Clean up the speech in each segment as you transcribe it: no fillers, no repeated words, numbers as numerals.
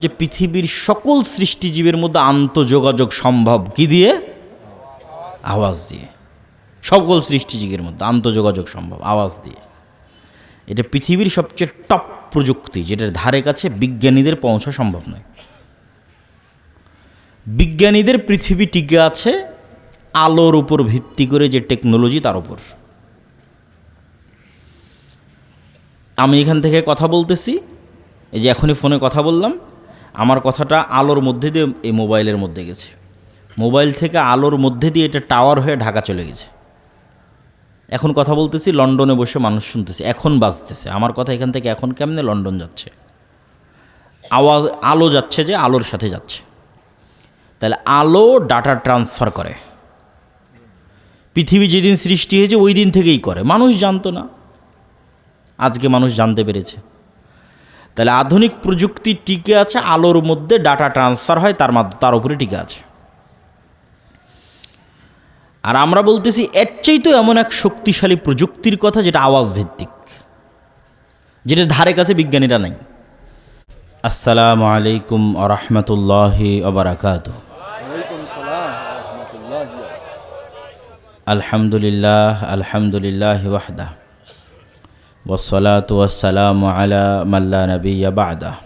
যে পৃথিবীর সকল সৃষ্টিজীবের মধ্যে আন্তঃযোগাযোগ সম্ভব কি দিয়ে? আওয়াজ দিয়ে। সকল সৃষ্টিজীবের মধ্যে আন্তঃযোগাযোগ সম্ভব আওয়াজ দিয়ে। এটা পৃথিবীর সবচেয়ে টপ প্রযুক্তি, যেটার ধারে কাছে বিজ্ঞানীদের পৌঁছা সম্ভব নয়। বিজ্ঞানীদের পৃথিবী টিকে আছে আলোর উপর ভিত্তি করে, যে টেকনোলজি তার উপর। আমি এখান থেকে কথা বলতেছি, এই যে এখনই ফোনে কথা বললাম, আমার কথাটা আলোর মধ্যে দিয়ে এই মোবাইলের মধ্যে গেছে, মোবাইল থেকে আলোর মধ্যে দিয়ে এটা টাওয়ার হয়ে ঢাকা চলে গেছে। এখন কথা বলতেছি, লন্ডনে বসে মানুষ শুনতেছে, এখন বাজতেছে আমার কথা এখান থেকে। এখন কেমনে লন্ডন যাচ্ছে আওয়াজ, আলো যাচ্ছে, যে আলোর সাথে যাচ্ছে। তাহলে আলো ডাটা ট্রান্সফার করে। পৃথিবী যেদিন সৃষ্টি হয়েছে ওই দিন থেকেই করে, মানুষ জানতো না, আজকে মানুষ জানতে পেরেছে। তাহলে আধুনিক প্রযুক্তি টিকে আছে আলোর মধ্যে, ডাটা ট্রান্সফার হয় তার উপরে টিকে আছে। আর আমরা বলতেছি এর চাইতেও এমন এক শক্তিশালী প্রযুক্তির কথা, যেটা আওয়াজ ভিত্তিক, যেটা ধারে কাছে বিজ্ঞানীরা নাই। আসসালামু আলাইকুম ওয়া রাহমাতুল্লাহি ওয়া বারাকাতুহু। আলহামদুলিল্লাহ আলহামদুলিল্লাহি ওয়াহদাহু ওয়াসসালাতু ওয়াসসালামু আলা মান লা নাবিয়্যা বা'দাহু।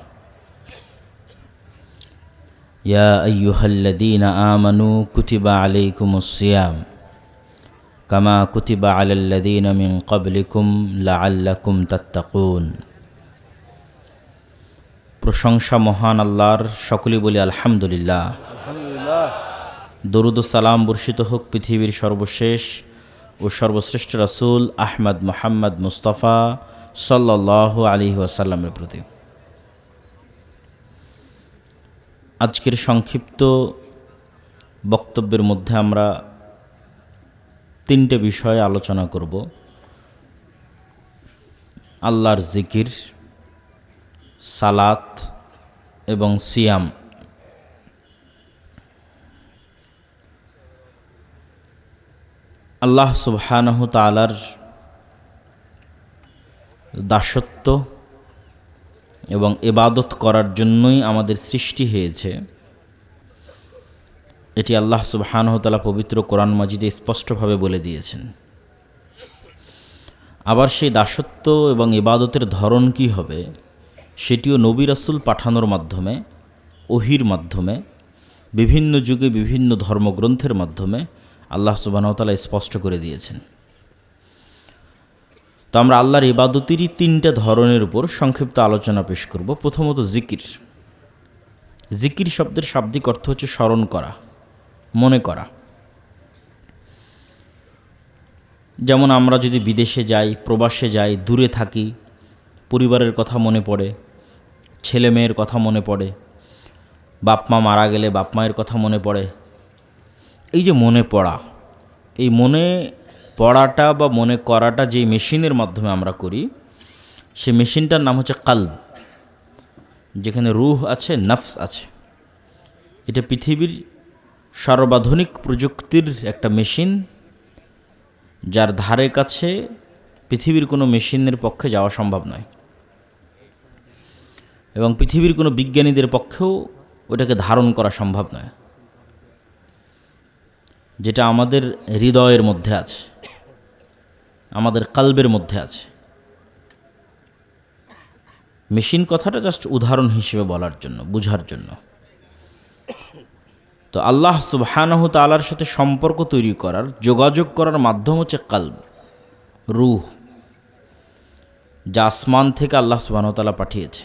ইয়া আইয়ুহাল্লাযীনা আমানু কুতিবা আলাইকুমুস সিয়াম কামা কুতিবা আলাল্লাযীনা মিন ক্বাবলিকুম লাআল্লাকুম তাত্তাকুন। প্রশংসা মহান আল্লাহর, সকলেই বলি আলহামদুলিল্লাহ। দরুদ ও সালাম বর্ষিত হোক পৃথিবীর সর্বশেষ ও সর্বশ্রেষ্ঠ রাসূল আহমদ মুহাম্মদ মুস্তাফা সাল্লাল্লাহু আলাইহি ওয়াসাল্লামের প্রতি। আজকের সংক্ষিপ্ত বক্তব্যের মধ্যে আমরা তিনটে বিষয়ে আলোচনা করব: আল্লাহর জিকির, সালাত এবং সিয়াম। আল্লাহ সুবহানাহু তাআলার দাসত্ব এবং ইবাদত করার জন্যই আমাদের সৃষ্টি হয়েছে, এটি আল্লাহ সুবহানাহু তাআলা পবিত্র কোরআন মাজিদে স্পষ্টভাবে বলে দিয়েছেন। আবার সেই দাসত্ব এবং ইবাদতের ধরন কি হবে, সেটিও নবী রাসূল পাঠানোর মাধ্যমে, ওহির মাধ্যমে, বিভিন্ন যুগে বিভিন্ন ধর্মগ্রন্থের মাধ্যমে আল্লাহ সুবহানাহু ওয়া তাআলা স্পষ্ট করে দিয়েছেন। তো আমরা আল্লাহর ইবাদতেরই তিনটা ধরনের উপর সংক্ষিপ্ত আলোচনা পেশ করব। প্রথমত জিকির। জিকির শব্দের শাব্দিক অর্থ হচ্ছে স্মরণ করা, মনে করা। যেমন আমরা যদি বিদেশে যাই, প্রবাসে যাই, দূরে থাকি, পরিবারের কথা মনে পড়ে, ছেলে মেয়ের কথা মনে পড়ে, বাপ মা মারা গেলে বাপ মায়ের কথা মনে পড়ে। এই যে মনে পড়া, এই মনে পড়াটা বা মনে করাটা যে মেশিনের মাধ্যমে আমরা করি, সে মেশিনটার নাম হচ্ছে কালব, যেখানে রূহ আছে, নফস আছে। এটা পৃথিবীর সর্বাধুনিক প্রযুক্তির একটা মেশিন, যার ধারে কাছে পৃথিবীর কোনো মেশিনের পক্ষে যাওয়া সম্ভব নয়, এবং পৃথিবীর কোনো বিজ্ঞানীদের পক্ষেও ওটাকে ধারণ করা সম্ভব নয়, যেটা আমাদের হৃদয়ের মধ্যে আছে, আমাদের কালবের মধ্যে আছে। মেশিন কথাটা জাস্ট উদাহরণ হিসেবে বলার জন্য, বুঝার জন্য। তো আল্লাহ সুবহানাহু তাআলার সাথে সম্পর্ক তৈরি করার, যোগাযোগ করার মাধ্যম হচ্ছে কালব, রূহ, যা আসমান থেকে আল্লাহ সুবহানাহু তাআলা পাঠিয়েছে,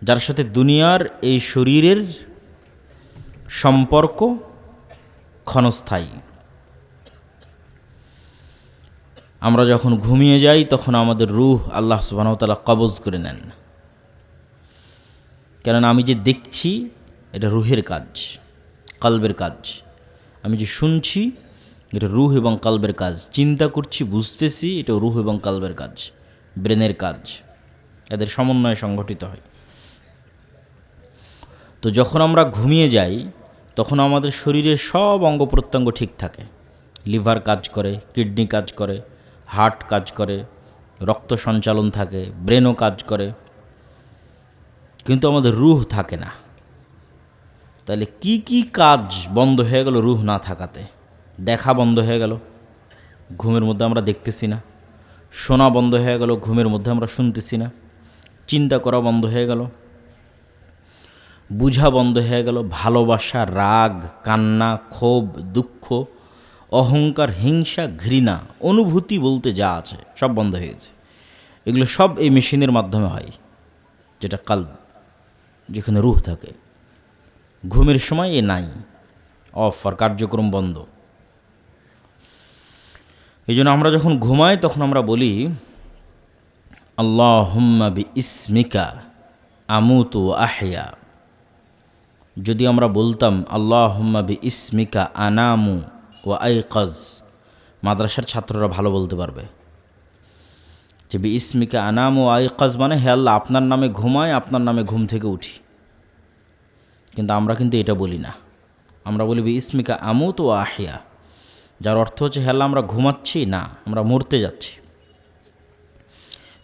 যার সাথে দুনিয়ার এই শরীরের সম্পর্ক ক্ষণস্থায়ী। আমরা যখন ঘুমিয়ে যাই তখন আমাদের রূহ আল্লাহ সুবহানাহু ওয়া তাআলা কবজ করে নেন, কেননা আমি যে দেখছি এটা রূহের কাজ, কালবের কাজ। আমি যে শুনছি এটা রূহ এবং কালবের কাজ। চিন্তা করছি, বুঝতেছি, এটা রূহ এবং কালবের কাজ, ব্রেনের কাজ। এদের সমন্বয়ে সংগঠিত হয়। তো যখন আমরা ঘুমিয়ে যাই তখন আমাদের শরীরের সব অঙ্গ প্রত্যঙ্গ ঠিক থাকে। লিভার কাজ করে, কিডনি কাজ করে, হার্ট কাজ করে, রক্ত সঞ্চালন থাকে, ব্রেনও কাজ করে। কিন্তু আমাদের রুহ থাকে না। তাহলে কি কি কাজ বন্ধ হয়ে গেল রুহ না থাকাতে? দেখা বন্ধ হয়ে গেল, ঘুমের মধ্যে আমরা দেখতেছি না। শোনা বন্ধ হয়ে গেল, ঘুমের মধ্যে আমরা শুনতেছি না। চিন্তা করা বন্ধ হয়ে গেল, বুঝা বন্ধ হয়ে গেল। ভালোবাসা, রাগ, কান্না, ক্ষোভ, দুঃখ, অহংকার, হিংসা, ঘৃণা, অনুভূতি বলতে যা আছে সব বন্ধ হয়ে গেছে। এগুলো সব এই মেশিনের মাধ্যমে হয়, যেটা কাল্ব, যেখানে রুহ থাকে। ঘুমের সময় এ নাই, অফ, আর কার্যক্রম বন্ধ। এই জন্য আমরা যখন ঘুমাই তখন আমরা বলি আল্লাহুম্মা বি ইসমিকা আমুতু আহইয়া। যদি আমরা বলতাম আল্লাহুম্মা বি ইসমিকা আনামু ওয়া আইকাজ, মাদ্রাসার ছাত্ররা ভালো বলতে পারবে যে বি ইসমিকা আনামু ওয়া আইকাজ মানে হে আল্লাহ আপনার নামে ঘুমাই, আপনার নামে ঘুম থেকে উঠি। কিন্তু আমরা কিন্তু এটা বলি না। আমরা বলি বি ইসমিকা আমুতু ওয়া আহইয়া, যার অর্থ হচ্ছে হে আল্লাহ আমরা ঘুমাচ্ছি না, আমরা মরতে যাচ্ছি।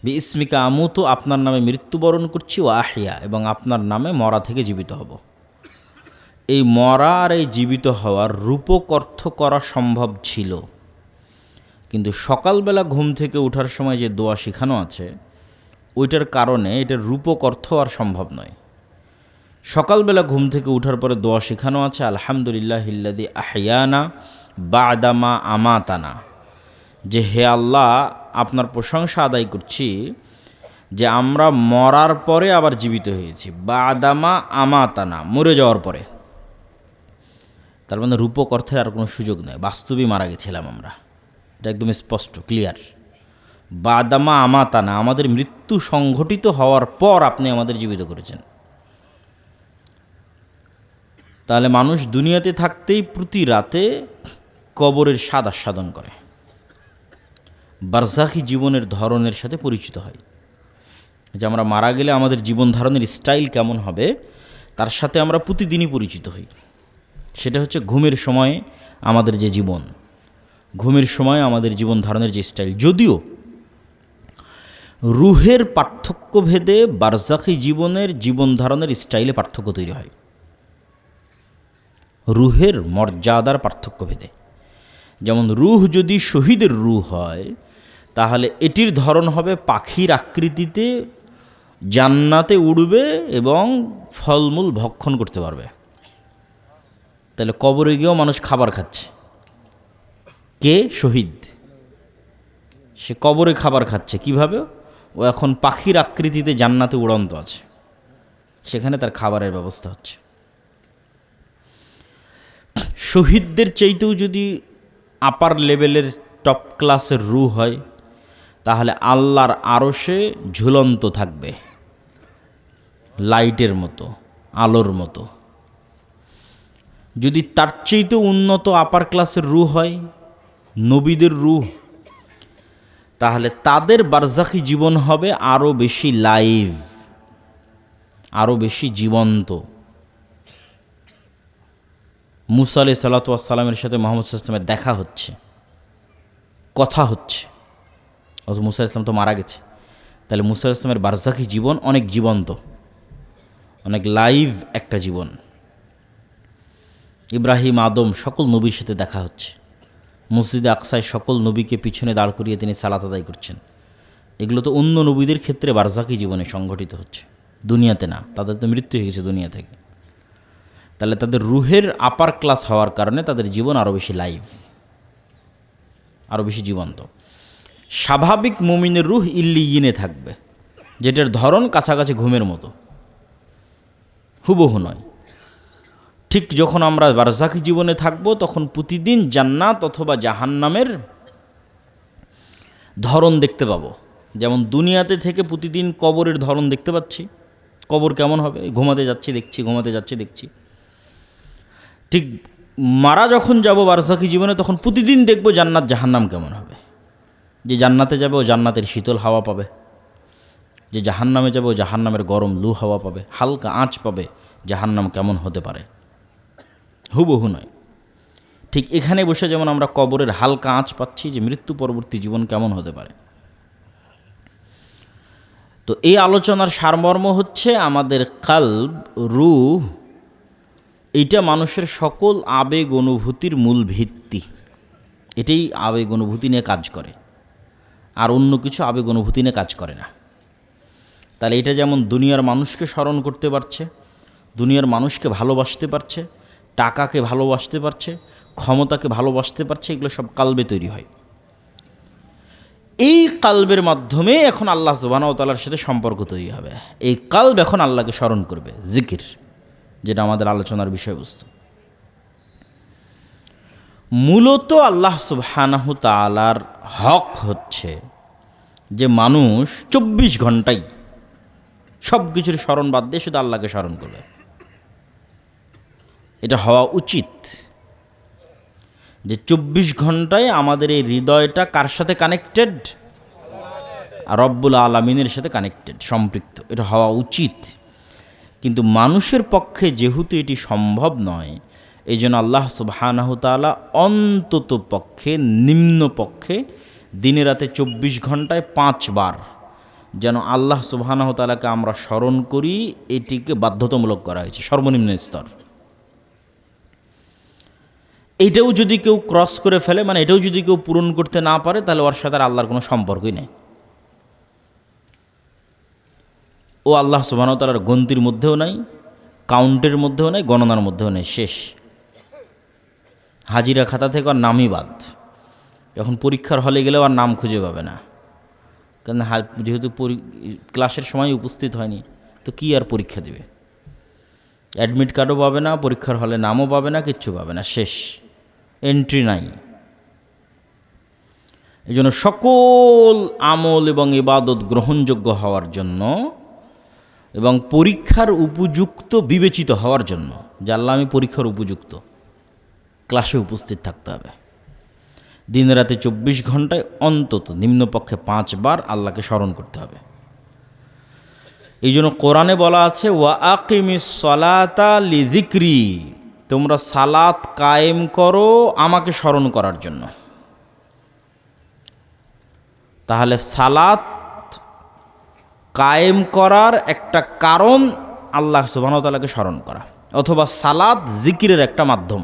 বি ইসমিকা আমুতু, আপনার নামে মৃত্যুবরণ করছি, ও আহিয়া, এবং আপনার নামে মরা থেকে জীবিত হব। এই মরা আর এই জীবিত হওয়ার রূপক অর্থ করা সম্ভব ছিল, কিন্তু সকালবেলা ঘুম থেকে ওঠার সময় যে দোয়া শেখানো আছে ওইটার কারণে এটার রূপক অর্থ আর সম্ভব নয়। সকালবেলা ঘুম থেকে ওঠার পরে দোয়া শেখানো আছে আলহামদুলিল্লাহিল্লাযী আহইয়ানা বা'দামা আমাতানা, যে হে আল্লাহ আপনার প্রশংসা আদায় করছি যে আমরা মরার পরে আবার জীবিত হয়েছি। বা'দামা আমাতানা, মরে যাওয়ার পরে। তার মানে রূপক অর্থের আর কোনো সুযোগ নেই, বাস্তবেই মারা গেছিলাম আমরা, এটা একদম স্পষ্ট, ক্লিয়ার। বা'দামা আমাতানা, আমাদের মৃত্যু সংঘটিত হওয়ার পর আপনি আমাদের জীবিত করেছেন। তাহলে মানুষ দুনিয়াতে থাকতেই প্রতি রাতে কবরের স্বাদ আস্বাদন করে, বারজাখি জীবনের ধরনের সাথে পরিচিত হয়। যে আমরা মারা গেলে আমাদের জীবন ধারণের স্টাইল কেমন হবে তার সাথে আমরা প্রতিদিনই পরিচিত হই। সেটা হচ্ছে ঘুমের সময়ে আমাদের যে জীবন, ঘুমের সময় আমাদের জীবন ধারণের যে স্টাইল। যদিও রুহের পার্থক্য ভেদে বারজাখি জীবনের জীবন ধারণের স্টাইলে পার্থক্য তৈরি হয়, রুহের মর্যাদার পার্থক্য ভেদে। যেমন রুহ যদি শহীদের রুহ হয় তাহলে এটির ধরন হবে পাখির আকৃতিতে, জান্নাতে উড়বে এবং ফলমূল ভক্ষণ করতে পারবে। তাহলে কবরে গিয়েও মানুষ খাবার খাচ্ছে, কে? শহীদ। সে কবরে খাবার খাচ্ছে কিভাবে? ও এখন পাখির আকৃতিতে জান্নাতে উড়ন্ত আছে, সেখানে তার খাবারের ব্যবস্থা হচ্ছে। শহীদদের চাইতেও যদি আপার লেভেলের টপ ক্লাসের রুহ হয় তাহলে আল্লাহর আরশে ঝুলন্ত থাকবে, লাইটের মতো, আলোর মতো। যদি তার চাইতেও উন্নত আপার ক্লাসের রুহ হয়, নবীদের রুহ, তাহলে তাদের বারজাখি জীবন হবে আরও বেশি লাইভ, আরও বেশি জীবন্ত। মুসা আলাইহিস সালাতু ওয়াস সালামের সাথে মুহাম্মদ সাল্লাল্লাহু আলাইহি ওয়াসাল্লামের দেখা হচ্ছে, কথা হচ্ছে। অথচ মুসা আলাইহিস সালাম তো মারা গেছে। তাহলে মুসা আলাইহিস সালামের বারজাখি জীবন অনেক জীবন্ত, অনেক লাইভ একটা জীবন। ইব্রাহিম, আদম, সকল নবীর সাথে দেখা হচ্ছে। মসজিদে আকসায় সকল নবীকে পিছনে দাঁড় করিয়ে তিনি সালাত আদায় করছেন। এগুলো তো অন্য নবীদের ক্ষেত্রে বারজাখি জীবনে সংঘটিত হচ্ছে, দুনিয়াতে না। তাদের তো মৃত্যু হয়ে গেছে দুনিয়া থেকে। তাহলে তাদের রুহের আপার ক্লাস হওয়ার কারণে তাদের জীবন আরও বেশি লাইভ, আরও বেশি জীবন্ত। স্বাভাবিক মুমিনের রুহ ইল্লিয়িনে থাকবে, যেটার ধরন কাছাকাছি ঘুমের মতো, হুবহু নয়। ঠিক যখন আমরা বারজাখি জীবনে থাকব তখন প্রতিদিন জান্নাত অথবা জাহান্নামের ধরন দেখতে পাবো। যেমন দুনিয়াতে থেকে প্রতিদিন কবরের ধরন দেখতে পাচ্ছি, কবর কেমন হবে, ঘুমাতে যাচ্ছি দেখছি, ঘুমাতে যাচ্ছি দেখছি। ঠিক মারা যখন যাব বারজাখি জীবনে তখন প্রতিদিন দেখব জান্নাত জাহান্নাম কেমন হবে। যে জান্নাতে যাবে ও জান্নাতের শীতল হাওয়া পাবে, যে জাহান্নামে যাবে ও জাহান্নামের গরম লু হাওয়া পাবে, হালকা আঁচ পাবে। জাহান্নাম কেমন হতে পারে, হুবহু নয়। ঠিক এখানে বসে যেমন আমরা কবরের হালকা আঁচ পাচ্ছি যে মৃত্যু পরবর্তী জীবন কেমন হতে পারে। তো এই আলোচনার সারমর্ম হচ্ছে আমাদের কালব, রূহ, এইটা মানুষের সকল আবেগ অনুভূতির মূল ভিত্তি। এটাই আবেগ অনুভূতি নিয়ে কাজ করে, আর অন্য কিছু আবেগ অনুভূতি নিয়ে কাজ করে না। তাহলে এটা যেমন দুনিয়ার মানুষকে স্মরণ করতে পারছে, দুনিয়ার মানুষকে ভালোবাসতে পারছে, টাকাকে ভালোবাসতে পারছে, ক্ষমতাকে ভালোবাসতে পারছে, এগুলো সব কালবে তৈরি হয়। এই কালবের মাধ্যমে এখন আল্লাহ সুবহানাহু ওয়া তাআলার সাথে সম্পর্ক তৈরি হবে। এই কালব এখন আল্লাহকে স্মরণ করবে, জিকির, যেটা আমাদের আলোচনার বিষয়বস্তু। মূলত আল্লাহ সুবহানাহু তাআলার হক হচ্ছে যে মানুষ 24 ঘন্টাই সব কিছুর স্মরণ বাদ দিয়ে শুধু আল্লাহকে স্মরণ করবে। এটা হওয়া উচিত যে 24 ঘন্টায় আমাদের এই হৃদয়টা কার সাথে কানেক্টেড? রব্বুল আলামিনের সাথে কানেক্টেড, সম্পৃক্ত। এটা হওয়া উচিত। কিন্তু মানুষের পক্ষে যেহেতু এটি সম্ভব নয়, এই জন্য আল্লাহ সুবহানাহু তাআলা অন্তত পক্ষে, নিম্ন পক্ষে দিনে রাতে 24 ঘন্টায় 5 বার যেন আল্লাহ সুবহানাহু তাআলাকে আমরা স্মরণ করি, এটিকে বাধ্যতামূলক করা হয়েছে, সর্বনিম্ন স্তর। এটাও যদি কেউ ক্রস করে ফেলে, মানে এটাও যদি কেউ পূরণ করতে না পারে, তাহলে ওর সাথে আল্লাহর কোনো সম্পর্কই নেই। ও আল্লাহ সুবহানাহু ওয়া তাআলার গন্তির মধ্যেও নাই, কাউন্টের মধ্যেও নাই, গণনার মধ্যেও নেই, শেষ। হাজিরা খাতা থেকে আর নামই বাদ। যখন পরীক্ষার হলে গেলেও আর নাম খুঁজে পাবে না, কারণ যেহেতু ক্লাসের সময় উপস্থিত হয়নি, তো কি আর পরীক্ষা দিবে? অ্যাডমিট কার্ডও পাবে না, পরীক্ষার হলে নামও পাবে না, কিচ্ছু পাবে না, শেষ, এন্ট্রি নাই। এই জন্য সকল আমল এবং ইবাদত গ্রহণযোগ্য হওয়ার জন্য এবং পরীক্ষার উপযুক্ত বিবেচিত হওয়ার জন্য, যে আল্লাহ আমি পরীক্ষার উপযুক্ত, ক্লাসে উপস্থিত থাকতে হবে। দিন রাতে 24 ঘন্টায় অন্তত নিম্নপক্ষে 5 বার আল্লাহকে স্মরণ করতে হবে। এই জন্য কোরআনে বলা আছে, ওয়া আকিমিস সালাতা লিযিকরি, তোমরা সালাত কায়েম করো আমাকে স্মরণ করার জন্য। তাহলে সালাত কায়েম করার একটা কারণ আল্লাহ সুবহানাহু ওয়া তাআলাকে স্মরণ করা, অথবা সালাত জিকিরের একটা মাধ্যম।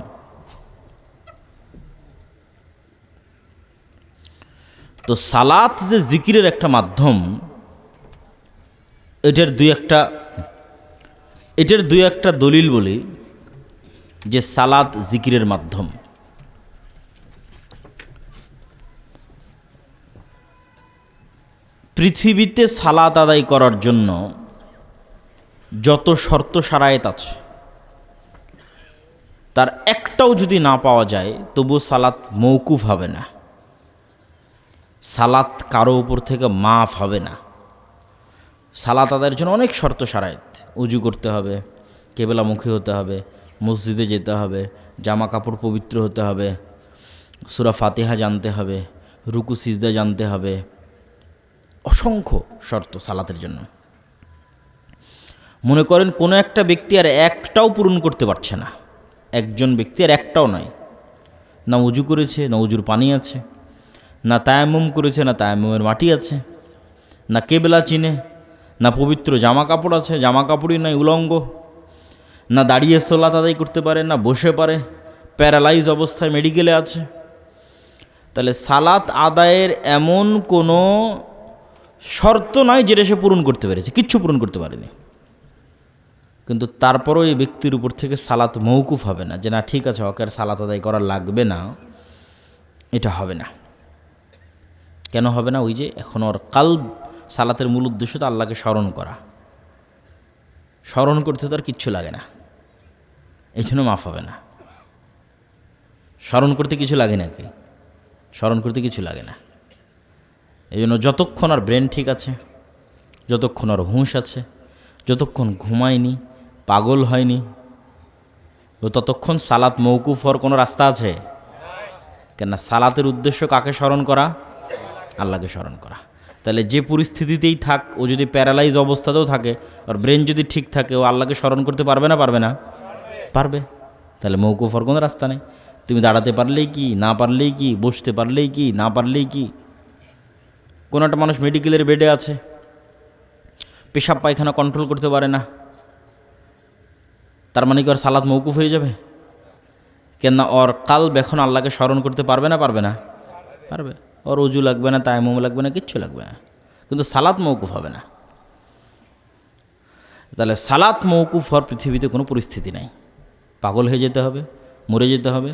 তো সালাত যে জিকিরের একটা মাধ্যম, এটার দুই একটা দলিল বলি যে সালাত জিকিরের মাধ্যম। পৃথিবীতে সালাত আদায় করার জন্য যত শর্ত শারায়েত আছে, তার একটাও যদি না পাওয়া যায়, তবু সালাত মৌকুফ হবে না, সালাত কারো উপর থেকে মাফ হবে না। সালাত আদায়ের জন্য অনেক শর্ত শারায়েত, উজু করতে হবে, কেবলামুখী হতে হবে, মসজিদে যেতে হবে, জামা কাপড় পবিত্র হতে হবে, সূরা ফাতিহা জানতে হবে, রুকু সিজদা জানতে হবে, অসংখ্য শর্ত সালাতের জন্য। মনে করেন কোনো একটা ব্যক্তি আর একটাও পূরণ করতে পারছে না, একজন ব্যক্তি আর একটাও নয়, না উজু করেছে, না উজুর পানি আছে, না তায়াম্মুম করেছে, না তায়াম্মুমের মাটি আছে, না কেবলা চিনে, না পবিত্র জামা কাপড় আছে, জামা কাপড়ই নয়, উলঙ্গ, না দাঁড়িয়ে সালাত আদায় করতে পারে, না বসে পারে, প্যারালাইজ অবস্থায় মেডিকেলে আছে। তাহলে সালাত আদায়ের এমন কোনো শর্ত নয় যেটা সে পূরণ করতে পেরেছে, কিচ্ছু পূরণ করতে পারেনি। কিন্তু তারপরও এই ব্যক্তির উপর থেকে সালাত মৌকুফ হবে না, যে না ঠিক আছে ওকে আর সালাত আদায় করা লাগবে না, এটা হবে না। কেন হবে না? ওই যে এখন ওর কালব, সালাতের মূল উদ্দেশ্য তো আল্লাহকে স্মরণ করা, স্মরণ করতে তো আর কিচ্ছু লাগে না, এই জন্য মাফ হবে না। স্মরণ করতে কিছু লাগে নাকি? স্মরণ করতে কিছু লাগে না। এই জন্য যতক্ষণ আর ব্রেন ঠিক আছে, যতক্ষণ আর হুঁশ আছে, যতক্ষণ ঘুমায়নি, পাগল হয়নি, ততক্ষণ সালাত মৌকুফ হওয়ার কোনো রাস্তা আছে? কেননা সালাতের উদ্দেশ্য কাকে স্মরণ করা? আল্লাহকে স্মরণ করা। তাহলে যে পরিস্থিতিতেই থাক, ও যদি প্যারালাইজ অবস্থাতেও থাকে, আর ব্রেন যদি ঠিক থাকে, ও আল্লাহকে স্মরণ করতে পারবে না? পারবে না? পারবে। তাহলে মৌকুফ হওয়ার কোনো রাস্তা নেই। তুমি দাঁড়াতে পারলেই কি, না পারলেই কি, বসতে পারলেই কি, না পারলেই কি। কোনো একটা মানুষ মেডিকেলের বেডে আছে, পেশাব পায়খানা কন্ট্রোল করতে পারে না, তার মানে কি ওর সালাত মৌকুফ হয়ে যাবে? কেননা ওর কালব এখন আল্লাহকে স্মরণ করতে পারবে না? পারবে না? পারবে। ওর অজু লাগবে না, তায়াম্মুম লাগবে না, কিচ্ছু লাগবে না, কিন্তু সালাত মৌকুফ হবে না। তাহলে সালাত মৌকুফ হওয়ার পৃথিবীতে কোনো পরিস্থিতি নাই। পাগল হয়ে যেতে হবে, মরে যেতে হবে,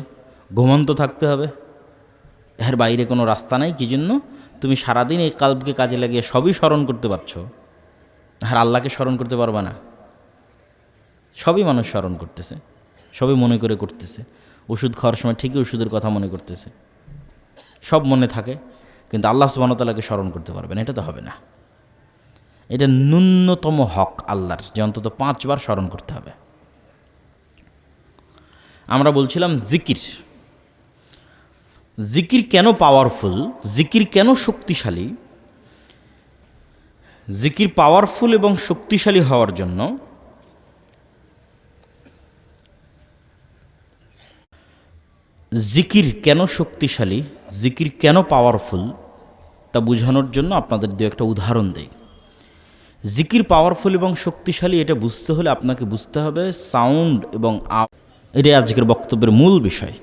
ঘুমন্ত থাকতে হবে, এর বাইরে কোনো রাস্তা নাই। কি জন্য? তুমি সারাদিন এই কালবকে কাজে লাগিয়ে সবই স্মরণ করতে পারছো, আর আল্লাহকে স্মরণ করতে পারবা না। সবই মানুষ স্মরণ করতেছে, সবই মনে করে করতেছে। ওষুধ খাওয়ার সময় ঠিকই ওষুধের কথা মনে করতেছে, সব মনে থাকে, কিন্তু আল্লাহ সুবহানাহু ওয়া তাআলাকে স্মরণ করতে পারবে না, এটা তো হবে না। এটা ন্যূনতম হক আল্লাহর, যে অন্তত 5 বার স্মরণ করতে হবে। আমরা বলছিলাম জিকির, জিকির কেন পাওয়ারফুল, জিকির কেন শক্তিশালী। জিকির পাওয়ারফুল এবং শক্তিশালী হওয়ার জন্য জিকির কেন শক্তিশালী, জিকির কেন পাওয়ারফুল, তা বোঝানোর জন্য আপনাদের দু একটা উদাহরণ দেই। জিকির পাওয়ারফুল এবং শক্তিশালী এটা বুঝতে হলে আপনাকে বুঝতে হবে সাউন্ড এবং এটাই আজকের বক্তব্যের মূল বিষয়।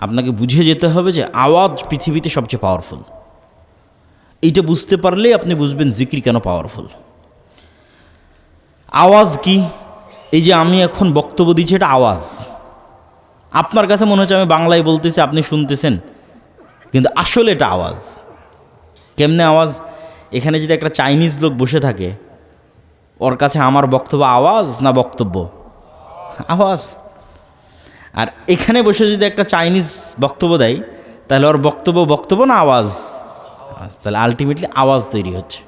আপনাকে বুঝে যেতে হবে যে আওয়াজ পৃথিবীতে সবচেয়ে পাওয়ারফুল। এইটা বুঝতে পারলেই আপনি বুঝবেন জিকির কেন পাওয়ারফুল। আওয়াজ কি? এই যে আমি এখন বক্তব্য দিচ্ছি, এটা আওয়াজ। আপনার কাছে মনে হচ্ছে আমি বাংলায় বলতেছি, আপনি শুনতেছেন, কিন্তু আসলে এটা আওয়াজ। কেমনে আওয়াজ? এখানে যদি একটা চাইনিজ লোক বসে থাকে, ওর কাছে আমার বক্তব্য আওয়াজ না বক্তব্য? আওয়াজ। আর এখানে বসে যদি একটা চাইনিজ বক্তব্য দেয়, তাহলে ওর বক্তব্য না আওয়াজ? তাহলে আলটিমেটলি আওয়াজ তৈরি হচ্ছে।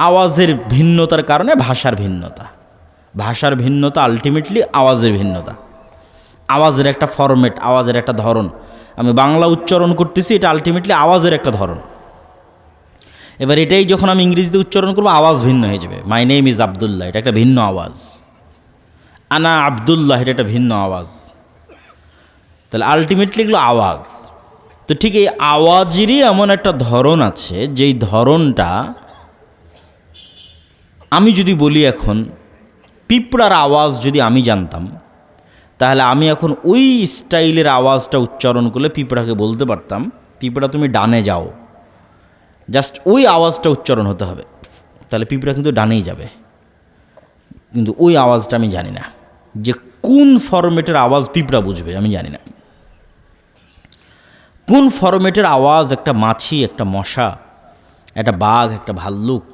আওয়াজের ভিন্নতার কারণে ভাষার ভিন্নতা, ভাষার ভিন্নতা আলটিমেটলি আওয়াজের ভিন্নতা। আওয়াজের একটা ফরম্যাট, আওয়াজের একটা ধরন। আমি বাংলা উচ্চারণ করতেছি, এটা আলটিমেটলি আওয়াজের একটা ধরন। এবার এটাই যখন আমি ইংরেজিতে উচ্চারণ করবো, আওয়াজ ভিন্ন হয়ে যাবে। মাই নেম ইজ আবদুল্লাহ, এটা একটা ভিন্ন আওয়াজ। আনা আবদুল্লাহ, এটা একটা ভিন্ন আওয়াজ। তাহলে আলটিমেটলি এগুলো আওয়াজ। তো ঠিক এই আওয়াজেরই এমন একটা ধরন আছে, যেই ধরনটা আমি যদি বলি এখন পিঁপড়ার আওয়াজ যদি আমি জানতাম, তাহলে আমি এখন ওই স্টাইলের আওয়াজটা উচ্চারণ করলে পিঁপড়াকে বলতে পারতাম, পিঁপড়া তুমি ডানে যাও। জাস্ট ওই আওয়াজটা উচ্চারণ হতে হবে, তাহলে পিঁপড়া কিন্তু ডানেই যাবে। কিন্তু ওই আওয়াজটা আমি জানি না, যে কোন ফরম্যাটের আওয়াজ পিঁপড়া বুঝবে আমি জানি না। কোন ফরম্যাটের আওয়াজ একটা মাছি, একটা মশা, একটা বাঘ, একটা ভাল্লুক,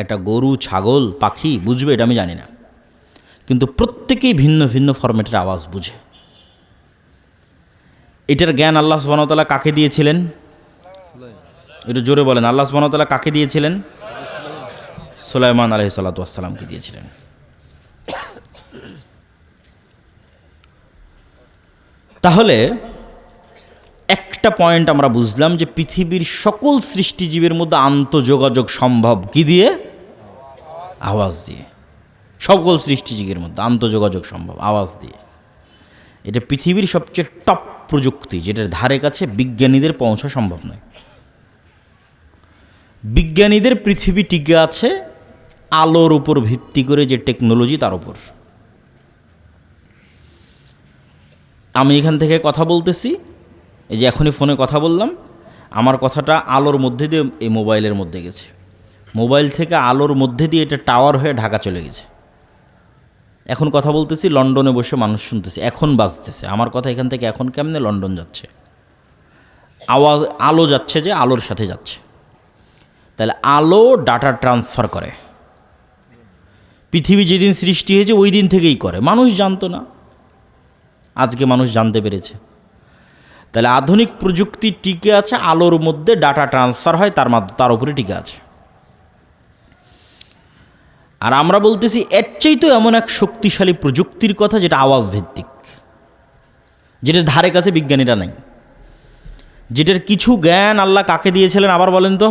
একটা গরু, ছাগল, পাখি বুঝবে, এটা আমি জানি না। কিন্তু প্রত্যেকেই ভিন্ন ভিন্ন ফরম্যাটের আওয়াজ বুঝে। এটার জ্ঞান আল্লাহ সুবহানাহু ওয়া তাআলা কাকে দিয়েছিলেন? একটু জোরে বলেন, আল্লাহ সুবহানাহু ওয়া তাআলা কাকে দিয়েছিলেন? সুলাইমান আলাইহিস সালাতু ওয়াস সালামকে দিয়েছিলেন। তাহলে একটা পয়েন্ট আমরা বুঝলাম যে পৃথিবীর সকল সৃষ্টিজীবের মধ্যে আন্তঃযোগাযোগ সম্ভব কি দিয়ে? আওয়াজ দিয়ে। সকল সৃষ্টিজীবের মধ্যে আন্তঃযোগাযোগ সম্ভব আওয়াজ দিয়ে। এটা পৃথিবীর সবচেয়ে টপ প্রযুক্তি, যেটার ধারে কাছে বিজ্ঞানীদের পৌঁছা সম্ভব নয়। বিজ্ঞানীদের পৃথিবী টিকে আছে আলোর উপর ভিত্তি করে, যে টেকনোলজি তার উপর। আমি এখান থেকে কথা বলতেছি, এই যে এখনই ফোনে কথা বললাম, আমার কথাটা আলোর মধ্যে দিয়ে এই মোবাইলের মধ্যে গেছে, মোবাইল থেকে আলোর মধ্যে দিয়ে এটা টাওয়ার হয়ে ঢাকা চলে গেছে। এখন কথা বলতেছি, লন্ডনে বসে মানুষ শুনতেছে, এখন বাজতেছে আমার কথা এখান থেকে। এখন কেমনে লন্ডন যাচ্ছে? আওয়াজ, আলো যাচ্ছে, যে আলোর সাথে যাচ্ছে। তাহলে আলো ডাটা ট্রান্সফার করে। পৃথিবী যেদিন সৃষ্টি হয়েছে ওই দিন থেকেই করে, মানুষ জানতো না, আজকে মানুষ জানতে পেরেছে। তাহলে আধুনিক প্রযুক্তি টিকে আছে আলোর মধ্যে, ডাটা ট্রান্সফার হয় তার উপরে টিকে আছে। আর আমরা বলতেছি এর চাইতেও এমন এক শক্তিশালী প্রযুক্তির কথা, যেটা আওয়াজ ভিত্তিক, যেটার ধারে কাছে বিজ্ঞানীরা নাই, যেটার কিছু জ্ঞান আল্লাহ কাকে দিয়েছিলেন আবার বলেন তো?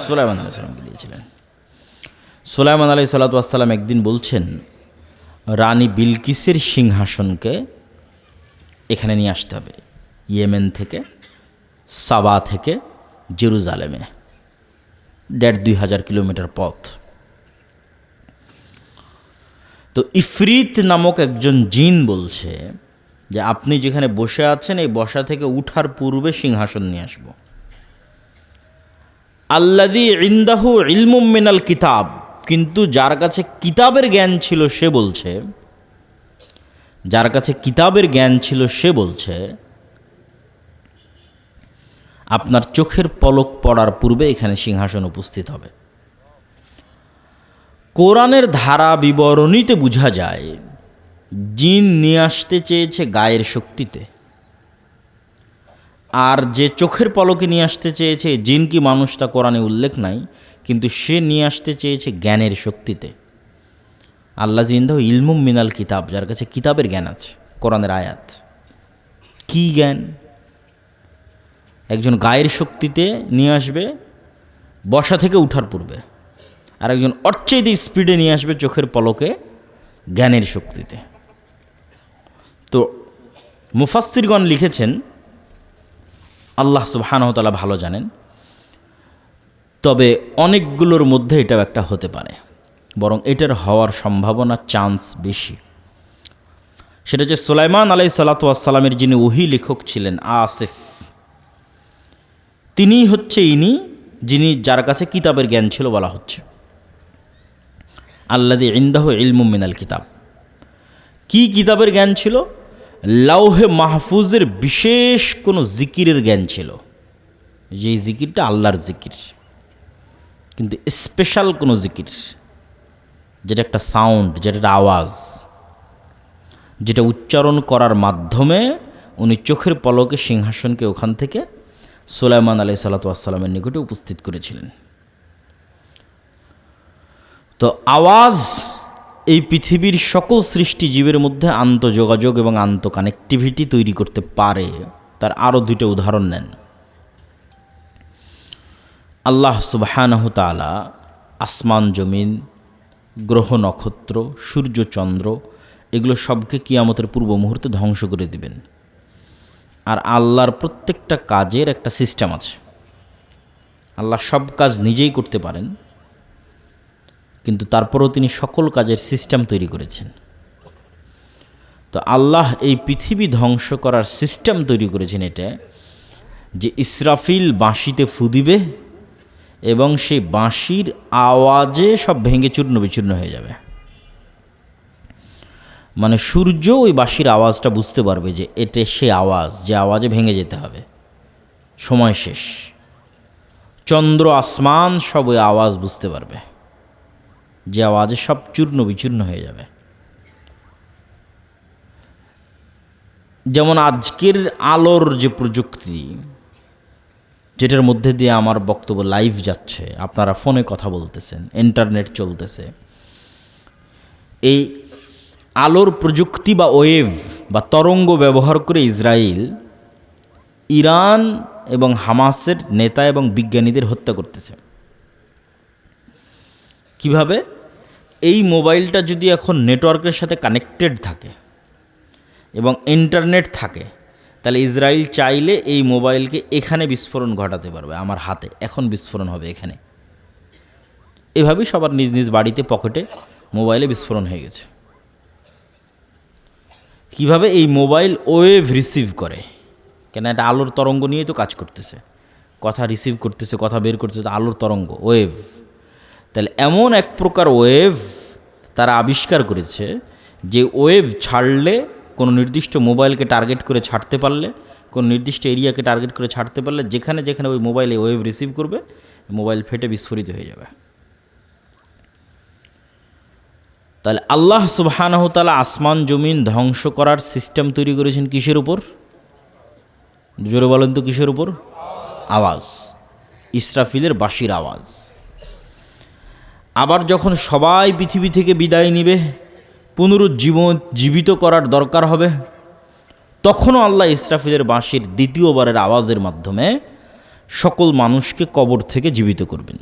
সুলাইমান আলাইহিস সালামকে দিয়েছিলেন। সুলাইমান আলাইহিস সালাম একদিন বলছেন, রানী বিলকিসের সিংহাসনকে এখানে নিয়ে আসতে হবে, ইয়েমেন থেকে, সাবা থেকে জেরুজালেমে, ১,৫-২,০০০ কিলোমিটার পথ। তো ইফরিত নামক একজন জিন বলছে যে আপনি যেখানে বসে আছেন এই বসা থেকে উঠার পূর্বে সিংহাসন নিয়ে আসব। আল্লাযী ইনদাহু ইলমুম মিনাল কিতাব, কিন্তু যার কাছে কিতাবের জ্ঞান ছিল সে বলছে, যার কাছে কিতাবের জ্ঞান ছিল সে বলছে আপনার চোখের পলক পড়ার পূর্বে এখানে সিংহাসন উপস্থিত হবে। কোরআনের ধারা বিবরণীতে বোঝা যায় জিন নিয়ে আসতে চেয়েছে গায়ের শক্তিতে, আর যে চোখের পলকে নিয়ে আসতে চেয়েছে জিন কি মানুষটা কোরআনে উল্লেখ নাই, কিন্তু সে নিয়ে আসতে চেয়েছে জ্ঞানের শক্তিতে। আল্লাহ জিন্দাহ ইলমুম মিনাল কিতাব, যার কাছে কিতাবের জ্ঞান আছে, কোরআনের আয়াত। কি জ্ঞান? একজন গায়ের শক্তিতে নিয়ে আসবে বসা থেকে উঠার পূর্বে, আর একজন অর্চেইতে স্পিডে নিয়ে আসবে চোখের পলকে জ্ঞানের শক্তিতে। তো মুফাসসিরগণ লিখেছেন আল্লাহ সুবহানাহু ওয়া তাআলা ভালো জানেন, তবে অনেকগুলোর মধ্যে এটাও একটা হতে পারে, বরং এটার হওয়ার সম্ভাবনা চান্স বেশি। সেটা যে সুলাইমান আলাইহিস সালাতু ওয়াস সালামের যিনি ওহী লেখক ছিলেন আসিফ, তিনিই হচ্ছে ইনি যিনি যার কাছে কিতাবের জ্ঞান ছিল বলা হচ্ছে। আল্লাযী ইনদাহু ইলমুম মিনাল কিতাব, কি কিতাবের জ্ঞান ছিল? লাউহে মাহফুজের বিশেষ কোনো জিকিরের জ্ঞান ছিল, যেই জিকিরটা আল্লাহর জিকির, কিন্তু স্পেশাল কোনো জিকির, যেটা একটা সাউন্ড, যেটা একটা আওয়াজ, যেটা উচ্চারণ করার মাধ্যমে উনি চোখের পলকে সিংহাসনকে ওখান থেকে সুলাইমান আলাইহিস সালাতু ওয়াস সালামের নিকটে উপস্থিত করেছিলেন। তো আওয়াজ এই পৃথিবীর সকল সৃষ্টিজীবের মধ্যে আন্তঃযোগাযোগ এবং আন্তঃকানেক্টিভিটি তৈরি করতে পারে। তার আরও দুটো উদাহরণ নেন। আল্লাহ সুবহানাহু তাআলা আসমান জমিন, গ্রহ নক্ষত্র, সূর্য চন্দ্র, এগুলো সবকে কিয়ামতের পূর্ব মুহূর্তে ধ্বংস করে দিবেন। আর আল্লাহর প্রত্যেকটা কাজের একটা সিস্টেম আছে। আল্লাহ সব কাজ নিজেই করতে পারেন, কিন্তু তারপরেও তিনি সকল কাজের সিস্টেম তৈরি করেছেন। তো আল্লাহ এই পৃথিবী ধ্বংস করার সিস্টেম তৈরি করেছেন এটা, যে ইসরাফিল বাঁশিতে ফু দিবে এবং সেই বাঁশির আওয়াজে সব ভেঙে চূর্ণ বিচূর্ণ হয়ে যাবে। মানে সূর্য ওই বাঁশির আওয়াজটা বুঝতে পারবে যে এটা সে আওয়াজ, যে আওয়াজে ভেঙে যেতে হবে, সময় শেষ। চন্দ্র আসমান সব ওই আওয়াজ বুঝতে পারবে, যে আওয়াজে সব চূর্ণ বিচূর্ণ হয়ে যাবে। যেমন আজকের আলোর যে প্রযুক্তি, যেটার মধ্যে দিয়ে আমার বক্তব্য লাইভ যাচ্ছে, আপনারা ফোনে কথা বলতেছেন, ইন্টারনেট চলতেছে, এই আলোর প্রযুক্তি বা ওয়েভ বা তরঙ্গ ব্যবহার করে ইসরায়েল ইরান এবং হামাসের নেতা এবং বিজ্ঞানীদের হত্যা করতেছে। কিভাবে? এই মোবাইলটা যদি এখন নেটওয়ার্কের সাথে কানেক্টেড থাকে এবং ইন্টারনেট থাকে, তাহলে ইসরায়েল চাইলে এই মোবাইলকে এখানে বিস্ফোরণ ঘটাতে পারবে, আমার হাতে এখন বিস্ফোরণ হবে এখানে। এভাবেই সবার নিজ নিজ বাড়িতে পকেটে মোবাইলে বিস্ফোরণ হয়ে গেছে। কিভাবে? এই মোবাইল ওয়েভ রিসিভ করে, কেন এটা আলোর তরঙ্গ নিয়েই তো কাজ করতেছে, কথা রিসিভ করতেছে, কথা বের করতেছে, আলোর তরঙ্গ, ওয়েভ। তাহলে এমন এক প্রকার ওয়েভ তারা আবিষ্কার করেছে, যে ওয়েভ ছাড়লে কোনো নির্দিষ্ট মোবাইলকে টার্গেট করে ছাড়তে পারলে, কোনো নির্দিষ্ট এরিয়াকে টার্গেট করে ছাড়তে পারলে, যেখানে যেখানে ওই মোবাইলে ওয়েভ রিসিভ করবে, মোবাইল ফেটে বিস্ফোরিত হয়ে যাবে। তাহলে আল্লাহ সুবহানাহু তাআলা আসমান জমিন ধ্বংস করার সিস্টেম তৈরি করেছেন কিসের উপর? জোরে বলেন তো, কিসের উপর? আওয়াজ, ইসরাফিলের বাঁশির আওয়াজ। আবার যখন সবাই পৃথিবী থেকে বিদায় নিবে, পুনরুজ্জীবিত করার দরকার হবে, তখনও আল্লাহ ইসরাফিলের বাঁশির দ্বিতীয়বারের আওয়াজের মাধ্যমে সকল মানুষকে কবর থেকে জীবিত করবেন।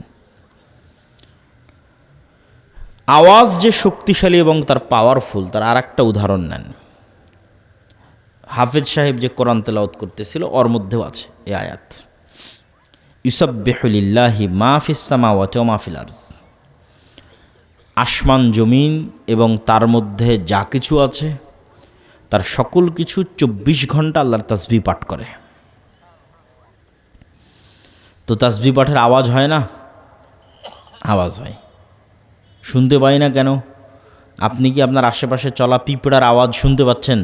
আওয়াজ যে শক্তিশালী এবং তার পাওয়ারফুল, তার আর একটা উদাহরণ নেন। হাফেজ সাহেব যে কোরআন তেলাওয়াত করতেছিল, ওর মধ্যেও আছে এই আয়াত, ইউসাব্বিহু লিল্লাহি মা ফিস সামাওয়াতি ওয়া মা ফিল আরজ। আসমান জমিন এবং তার মধ্যে যা কিছু আছে তার সকল কিছু 24 ঘন্টা আল্লাহর তাসবিহ পাঠ করে। তো তাসবিহ পাঠের আওয়াজ হয় না? আওয়াজ হয়। শুনতে পাই না কেন? আপনি কি আপনার আশেপাশে চলা পিঁপড়ার আওয়াজ শুনতে পাচ্ছেন?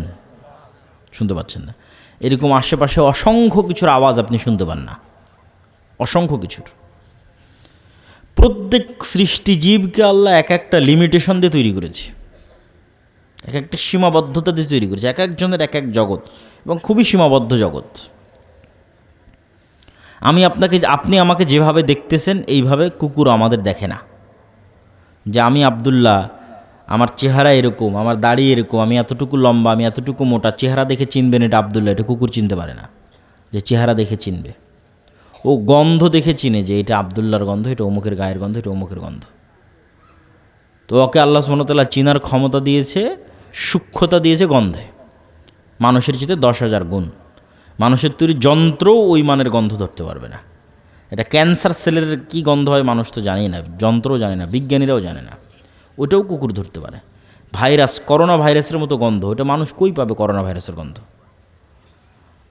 শুনতে পাচ্ছেন না। এরকম আশেপাশে অসংখ্য কিছুর আওয়াজ আপনি শুনতে পান না, অসংখ্য কিছুর। প্রত্যেক সৃষ্টিজীবকে আল্লাহ এক একটা লিমিটেশন দিয়ে তৈরি করেছে, এক একটা সীমাবদ্ধতা দিয়ে তৈরি করেছে, এক একজনের এক এক জগৎ এবং খুবই সীমাবদ্ধ জগৎ। আপনি আমাকে যেভাবে দেখতেছেন এইভাবে কুকুর আমাদের দেখে না। যে আমি আব্দুল্লাহ, আমার চেহারা এরকম, আমার দাড়ি এরকম, আমি এতটুকু লম্বা, আমি এতটুকু মোটা, চেহারা দেখে চিনবেন এটা আব্দুল্লাহ, এটা কুকুর চিনতে পারে না। যে চেহারা দেখে চিনবে, ও গন্ধ দেখে চিনে যে এটা আব্দুল্লাহর গন্ধ, এটা অমুকের গায়ের গন্ধ, এটা অমুকের গন্ধ। তো ওকে আল্লাহ সুবহানাহু ওয়া তাআলা চিনার ক্ষমতা দিয়েছে, সূক্ষ্মতা দিয়েছে গন্ধে, মানুষের চেয়ে 10,000 গুণ। মানুষের তৈরি যন্ত্রও ওই মানের গন্ধ ধরতে পারবে না। এটা ক্যান্সার সেলের কি গন্ধ হয় মানুষ তো জানেই না, যন্ত্রও জানে না, বিজ্ঞানীরাও জানে না, ওটাও কুকুর ধরতে পারে। ভাইরাস, করোনা ভাইরাসের মতো গন্ধ, ওটা মানুষ কই পাবে করোনা ভাইরাসের গন্ধ?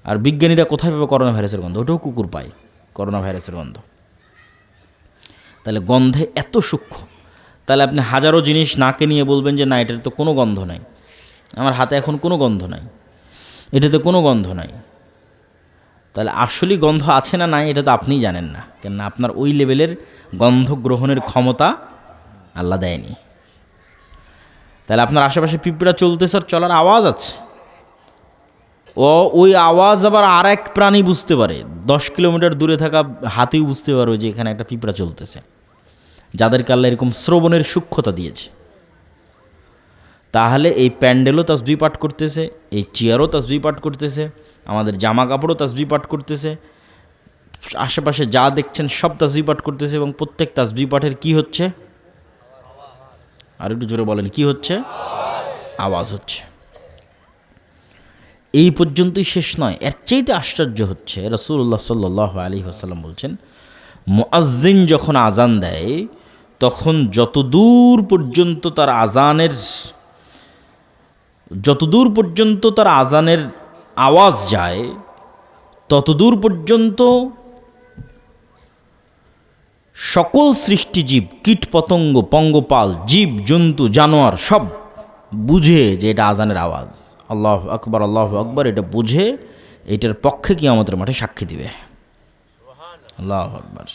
আর বিজ্ঞানীরা কোথায় পাবে করোনা ভাইরাসের গন্ধ? ওটাও কুকুর পায় করোনা ভাইরাসের গন্ধ। তাহলে গন্ধে এত সূক্ষ্ম। তাহলে আপনি হাজারো জিনিস নাকে নিয়ে বলবেন যে না এটার তো কোনো গন্ধ নাই, আমার হাতে এখন কোনো গন্ধ নাই, এটাতে কোনো গন্ধ নাই। তাহলে আসলেই গন্ধ আছে না নাই এটা তো আপনিই জানেন না, কেননা আপনার ওই লেভেলের গন্ধ গ্রহণের ক্ষমতা আল্লাহ দেয়নি। তাহলে আপনার আশেপাশে পিঁপড়া চলতেছে, আর চলার আওয়াজ আছে, ওই আওয়াজ আবার আর এক প্রাণী বুঝতে পারে, 10 কিলোমিটার দূরে থাকা হাতিও বুঝতে পারবে যে এখানে একটা পিঁপড়া চলতেছে, যাদেরকে আল্লাহ এরকম শ্রবণের সূক্ষ্মতা দিয়েছে। তাহলে এই প্যান্ডেলও তাসবিহ পাঠ করতেছে, এই চেয়ারও তাসবিহ পাঠ করতেছে, আমাদের জামা কাপড়ও তাসবিহ পাঠ করতেছে, আশেপাশে যা দেখছেন সব তাসবিহ পাঠ করতেছে, এবং প্রত্যেক তাসবিহ পাঠের কি হচ্ছে? আর একটু জোরে বলেন, কি হচ্ছে? আওয়াজ হচ্ছে। এই পর্যন্তই শেষ নয়, এর চাইতে আশ্চর্য হচ্ছে রাসূলুল্লাহ সাল্লাল্লাহু আলাইহি ওয়াসাল্লাম বলছেন, মুয়াজ্জিন যখন আজান দেয় তখন যতদূর পর্যন্ত তার আজানের আওয়াজ যায় ততদূর পর্যন্ত সকল সৃষ্টিজীব, কীট পতঙ্গ, পঙ্গপাল, জীব জন্তু, জানোয়ার সব বুঝে যে এটা আজানের আওয়াজ। আল্লাহু আকবার, আল্লাহু আকবার, এটা বুঝে এটার পক্ষে কিয়ামতের মাঠে সাক্ষী দিবে। আল্লাহু আকবার।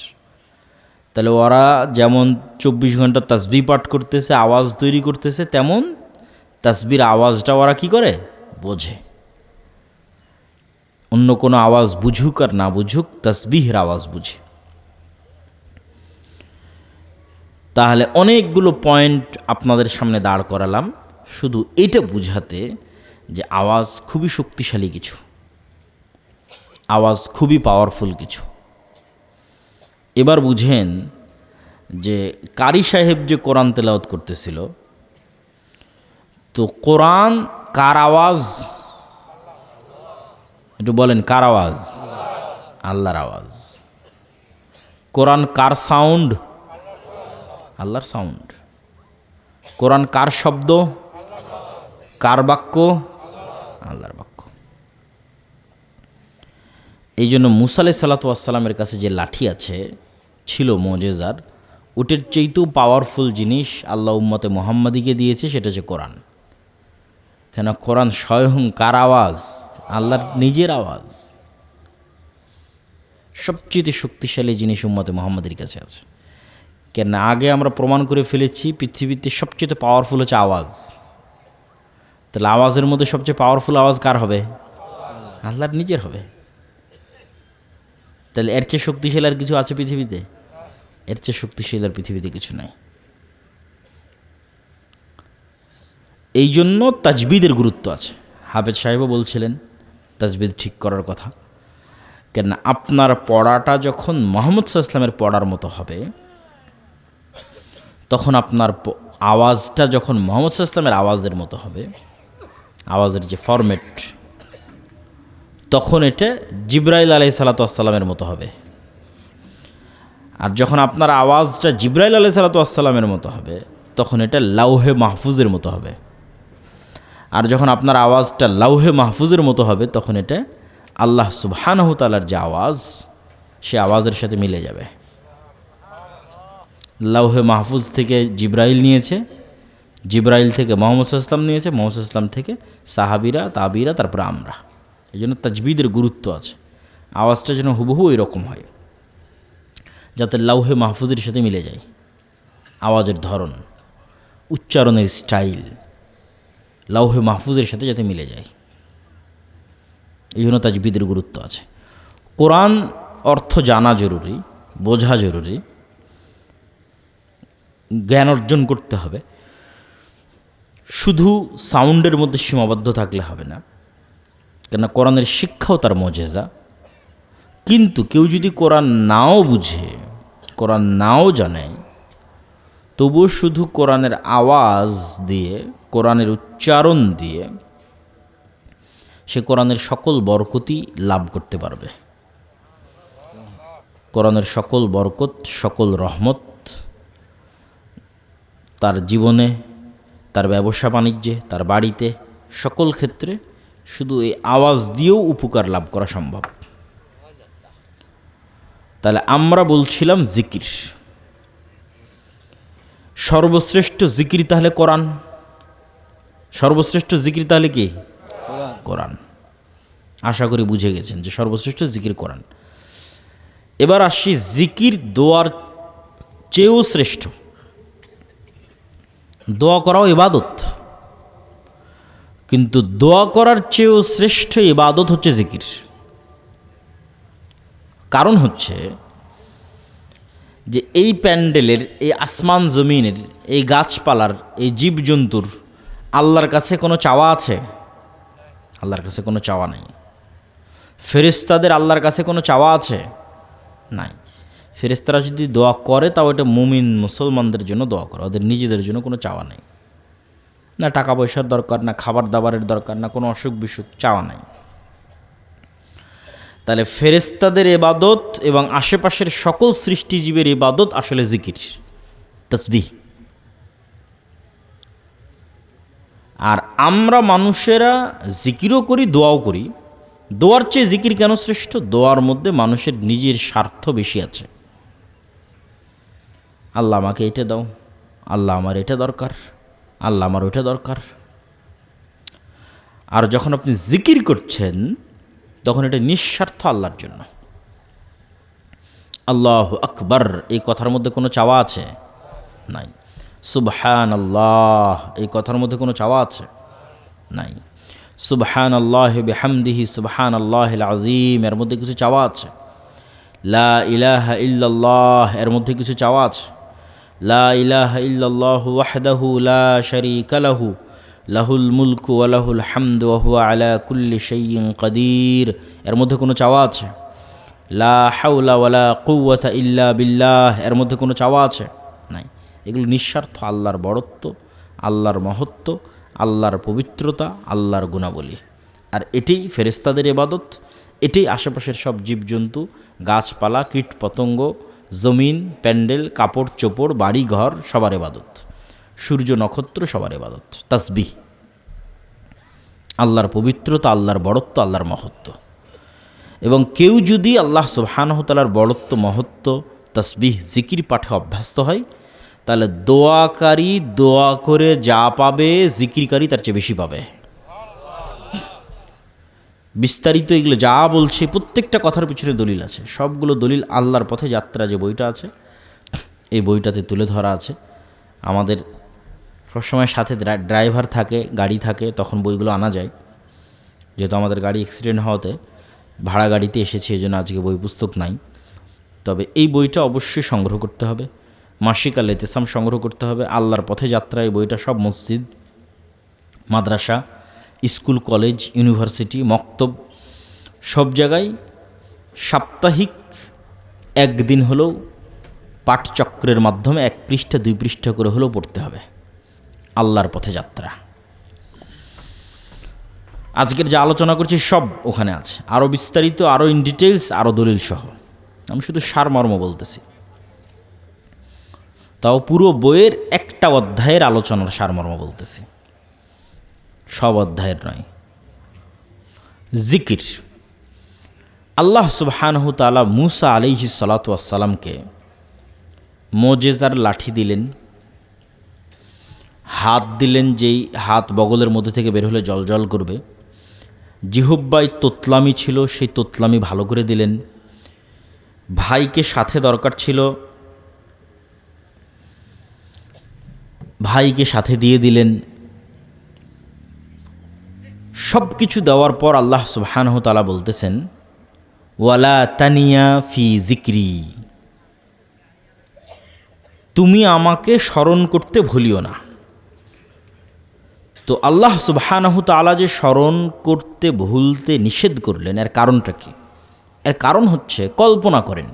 তাহলে ওরা যেমন 24 ঘন্টা তাসবিহ পাঠ করতেছে, আওয়াজ তৈরি করতেছে, তেমন তাসবির আওয়াজটা ওরা কি করে? বোঝে। অন্য কোনো আওয়াজ বুঝুক আর না বুঝুক, তাসবিহের আওয়াজ বুঝে। তাহলে অনেকগুলো পয়েন্ট আপনাদের সামনে দাঁড় করালাম শুধু এটা বুঝাতে যে আওয়াজ খুবই শক্তিশালী কিছু, আওয়াজ খুবই পাওয়ারফুল কিছু। এবার বুঝেন যে কারি সাহেব যে কোরআন তেলাওয়াত করতেছিল, তো কোরআন কার আওয়াজ? একটু বলেন, কার আওয়াজ? আল্লাহর আওয়াজ। কোরআন কার সাউন্ড? আল্লাহর সাউন্ড। কোরআন কার শব্দ? কার বাক্য? আল্লাহর বাক্য। এই জন্য মুসা আলাইহিস সালাতু ওয়াস সালামের কাছে যে লাঠি আছে, ছিল মুজিজার, ওটার চেয়েতেও পাওয়ারফুল জিনিস আল্লাহ উম্মতে মুহাম্মাদিকে দিয়েছে, সেটা হচ্ছে কোরআন। কেন? কোরআন স্বয়ং কার আওয়াজ? আল্লাহর নিজের আওয়াজ। সবচেয়ে শক্তিশালী জিনিস উম্মতে মুহাম্মাদের কাছে আছে। কেন? আগে আমরা প্রমাণ করে ফেলেছি পৃথিবীতে সবচেয়ে পাওয়ারফুল হচ্ছে আওয়াজ। তাহলে আওয়াজের মধ্যে সবচেয়ে পাওয়ারফুল আওয়াজ কার হবে? আল্লাহর নিজের হবে। তাহলে এর চেয়ে শক্তিশালী আর কিছু আছে পৃথিবীতে? এর চেয়ে শক্তিশালী আর পৃথিবীতে কিছু নাই। এই জন্য তাজবিদের গুরুত্ব আছে। হাফেজ সাহেবও বলছিলেন তাজবিদ ঠিক করার কথা। কেন? আপনার পড়াটা যখন মুহাম্মদ সাল্লাল্লাহু আলাইহি ওয়াসাল্লামের পড়ার মতো হবে, তখন আপনার আওয়াজটা যখন মুহাম্মদ সাল্লাল্লাহু আলাইহি ওয়াসাল্লামের আওয়াজের মতো হবে, আওয়াজের যে ফরম্যাট, তখন এটা জিবরাইল আলাইহিস সালাতু ওয়াস সালামের মতো হবে। আর যখন আপনার আওয়াজটা জিবরাইল আলাইহিস সালাতু ওয়াস সালামের মতো হবে, তখন এটা লাউহে মাহফুজের মতো হবে। আর যখন আপনার আওয়াজটা লাউহে মাহফুজের মতো হবে তখন এটা আল্লাহ সুবহানাহু তাআলার যে আওয়াজ, সে আওয়াজের সাথে মিলে যাবে। লাউহে মাহফুজ থেকে জিব্রাইল নিয়েছে, জিব্রাইল থেকে মুহাম্মদ সাল্লাল্লাহু আলাইহি ওয়াসাল্লাম নিয়েছে, মুহাম্মদ সাল্লাল্লাহু আলাইহি ওয়াসাল্লাম থেকে সাহাবীরা, তাবিরা, তারপরে আমরা। এই জন্য তাজবিদের গুরুত্ব আছে, আওয়াজটা যেন হুবহু ওই রকম হয়, যাতে লাউহে মাহফুজের সাথে মিলে যায়। আওয়াজের ধরন, উচ্চারণের স্টাইল লাউহে মাহফুজের সাথে যাতে মিলে যায়, এই জন্য তাজবিদের গুরুত্ব আছে। কোরআন অর্থ জানা জরুরি, বোঝা জরুরি, জ্ঞান অর্জন করতে হবে। শুধু সাউন্ডের মধ্যে সীমাবদ্ধ থাকলে হবে না, কেননা কোরআনের শিক্ষাও তার মজেজা। কিন্তু কেউ যদি কোরআন নাও বুঝে, কোরআন নাও জানে, তবুও শুধু কোরআনের আওয়াজ দিয়ে, কোরআনের উচ্চারণ দিয়ে সে কোরআনের সকল বরকতই লাভ করতে পারবে। কোরআনের সকল বরকত, সকল রহমত তার জীবনে, তার ব্যবসা বাণিজ্যে, তার বাড়িতে, সকল ক্ষেত্রে শুধু এই আওয়াজ দিয়েও উপকার লাভ করা সম্ভব। তাহলে আমরা বলছিলাম জিকির, সর্বশ্রেষ্ঠ জিকির তাহলে কোরআন। সর্বশ্রেষ্ঠ জিকির তাহলে কি? কোরআন। আশা করি বুঝে গেছেন যে সর্বশ্রেষ্ঠ জিকির কোরআন। এবার আসি জিকির দোয়ার চেয়েও শ্রেষ্ঠ। দোয়া করাও ইবাদত, কিন্তু দোয়া করার চেয়েও শ্রেষ্ঠ ইবাদত হচ্ছে জিকির। কারণ হচ্ছে যে এই প্যান্ডেলের, এই আসমান জমিনের, এই গাছপালার, এই জীবজন্তুর আল্লাহর কাছে কোনো চাওয়া আছে? আল্লাহর কাছে কোনো চাওয়া নাই। ফেরেশতাদের আল্লাহর কাছে কোনো চাওয়া আছে? নাই। ফেরেশতারা যদি দোয়া করে তাও এটা মুমিন মুসলমানদের জন্য দোয়া করে, ওদের নিজেদের জন্য কোনো চাওয়া নেই। না টাকা পয়সার দরকার, না খাবার দাবারের দরকার, না কোনো অসুখ বিসুখ, চাওয়া নাই। তাহলে ফেরেশতাদের ইবাদত এবং আশেপাশের সকল সৃষ্টিজীবের ইবাদত আসলে জিকির, তাসবিহ। আর আমরা মানুষেরা জিকিরও করি, দোয়াও করি। দোয়ার চেয়ে জিকির কেন শ্রেষ্ঠ? দোয়ার মধ্যে মানুষের নিজের স্বার্থ বেশি আছে। আল্লাহ আমাকে এটা দাও, আল্লাহ আমার এটা দরকার, আল্লাহ আমার ওইটা দরকার। আর যখন আপনি জিকির করছেন তখন এটা নিঃস্বার্থ আল্লাহর জন্য। আল্লাহু আকবার এই কথার মধ্যে কোনো চাওয়া আছে? নাই। সুবহানাল্লাহ এই কথার মধ্যে কোনো চাওয়া আছে? নাই। সুবহানাল্লাহি বিহামদিহি সুবহানাল্লাহিল আযীম এর মধ্যে কিছু চাওয়া আছে? লা ইলাহা ইল্লাল্লাহ এর মধ্যে কিছু চাওয়া আছে? লা ইলাহা ইল্লাল্লাহু ওয়াহদাহু লা শারীকা লাহু লাহুল মুলকু ওয়া লাহুল হামদু ওয়া হুয়া আলা কুল্লি শাইইন কাদির এর মধ্যে কোনো চাওয়া আছে? লা হাওলা ওয়ালা কুওয়াতা ইল্লা বিল্লাহ এর মধ্যে কোনো চাওয়া আছে? নাই। এগুলো নিঃস্বার্থ আল্লাহর বড়ত্ব, আল্লাহর মহত্ব, আল্লাহর পবিত্রতা, আল্লাহর গুণাবলী। আর এটাই ফেরেশতাদের ইবাদত, এটাই আশেপাশের সব জীবজন্তু, গাছপালা, কীট পতঙ্গ, জমিন, প্যান্ডেল, কাপড় চোপড়, বাড়ি ঘর সবার ইবাদত, সূর্য নক্ষত্র সবার ইবাদত। তাসবিহ, আল্লাহর পবিত্রতা, আল্লাহর বড়ত্ব, আল্লাহর মহত্ব। এবং কেউ যদি আল্লাহ সুবহানাহু ওয়া তাআলার বড়ত্ব, মহত্ব, তাসবিহ, জিকির পাঠে অভ্যস্ত হয়, তাহলে দোয়াকারী দোয়া করে যা পাবে জিকিরকারী তার চেয়ে বেশি পাবে। বিস্তারিত এগুলো যা বলছে প্রত্যেকটা কথার পিছনে দলিল আছে, সবগুলো দলিল আল্লাহর পথে যাত্রা যে বইটা আছে এই বইটাতে তুলে ধরা আছে। আমাদের সবসময় সাথে ড্রাইভার থাকে, গাড়ি থাকে, তখন বইগুলো আনা যায়। যেহেতু আমাদের গাড়ি অ্যাক্সিডেন্ট হওয়াতে ভাড়া গাড়িতে এসেছে, এই জন্য আজকে বই পুস্তক নাই। তবে এই বইটা অবশ্যই সংগ্রহ করতে হবে, মাসিক আল ইতিসাম সংগ্রহ করতে হবে। আল্লাহর পথে যাত্রা এই বইটা সব মসজিদ, মাদ্রাসা, স্কুল, কলেজ, ইউনিভার্সিটি, মক্তব সব জায়গায় সাপ্তাহিক একদিন হলেও পাঠচক্রের মাধ্যমে 1 পৃষ্ঠা 2 পৃষ্ঠা করে হলেও পড়তে হবে। আল্লাহর পথে যাত্রা আজকের যা আলোচনা করছি সব ওখানে আছে, আরও বিস্তারিত, আরও ইন ডিটেলস, আরও দলিল সহ। আমি শুধু সারমর্ম বলতেছি। তাও পুরো বইয়ের একটা অধ্যায়ের আলোচনার সারমর্ম বলতেছি, সব অধ্যায়ের নয়। জিকির। আল্লাহ সুবহানাহু তাআলা মূসা আলাইহিস সালাতু ওয়াস সালামকে মোজেজার লাঠি দিলেন, হাত দিলেন, যেই হাত বগলের মধ্যে থেকে বের হলে জলজল করবে। জিহ্বায় তোতলামি ছিল, সেই তোতলামি ভালো করে দিলেন। ভাইকে সাথে দরকার ছিল, ভাইকে সাথে দিয়ে দিলেন। সব কিছু দেওয়ার পর আল্লাহ সুবহানাহু তাআলা বলতেছেন, ওয়ালা তানিয়া ফি জিক্রি, তুমি আমাকে স্মরণ করতে ভুলিও না। তো আল্লাহ সুবহানাহু তাআলা যে স্মরণ করতে ভুলতে নিষেধ করলেন, এর কারণটা কি? এর কারণ হচ্ছে, কল্পনা করেন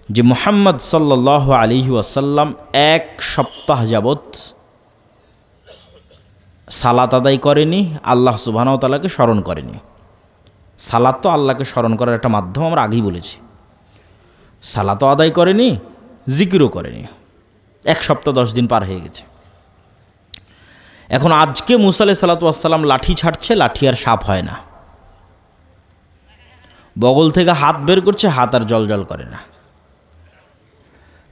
যে মুহাম্মদ সাল্লাল্লাহু আলাইহি ওয়াসাল্লাম 1 সপ্তাহ যাবৎ সালাত আদায় করেনি, আল্লাহ সুবহানাহু ওয়া তাআলাকে স্মরণ করেনি। সালাত তো আল্লাহকে স্মরণ করার একটা মাধ্যম, আমরা আগেই বলেছি। সালাতও আদায় করেনি, জিকিরও করেনি। 1 সপ্তাহ 10 দিন পার হয়ে গেছে। এখন আজকে মূসা আলাইহিস সালাতু ওয়াস সালাম লাঠি ছাড়ছে, লাঠি আর সাপ হয় না। বগল থেকে হাত বের করছে, হাত আর জলজল করে না।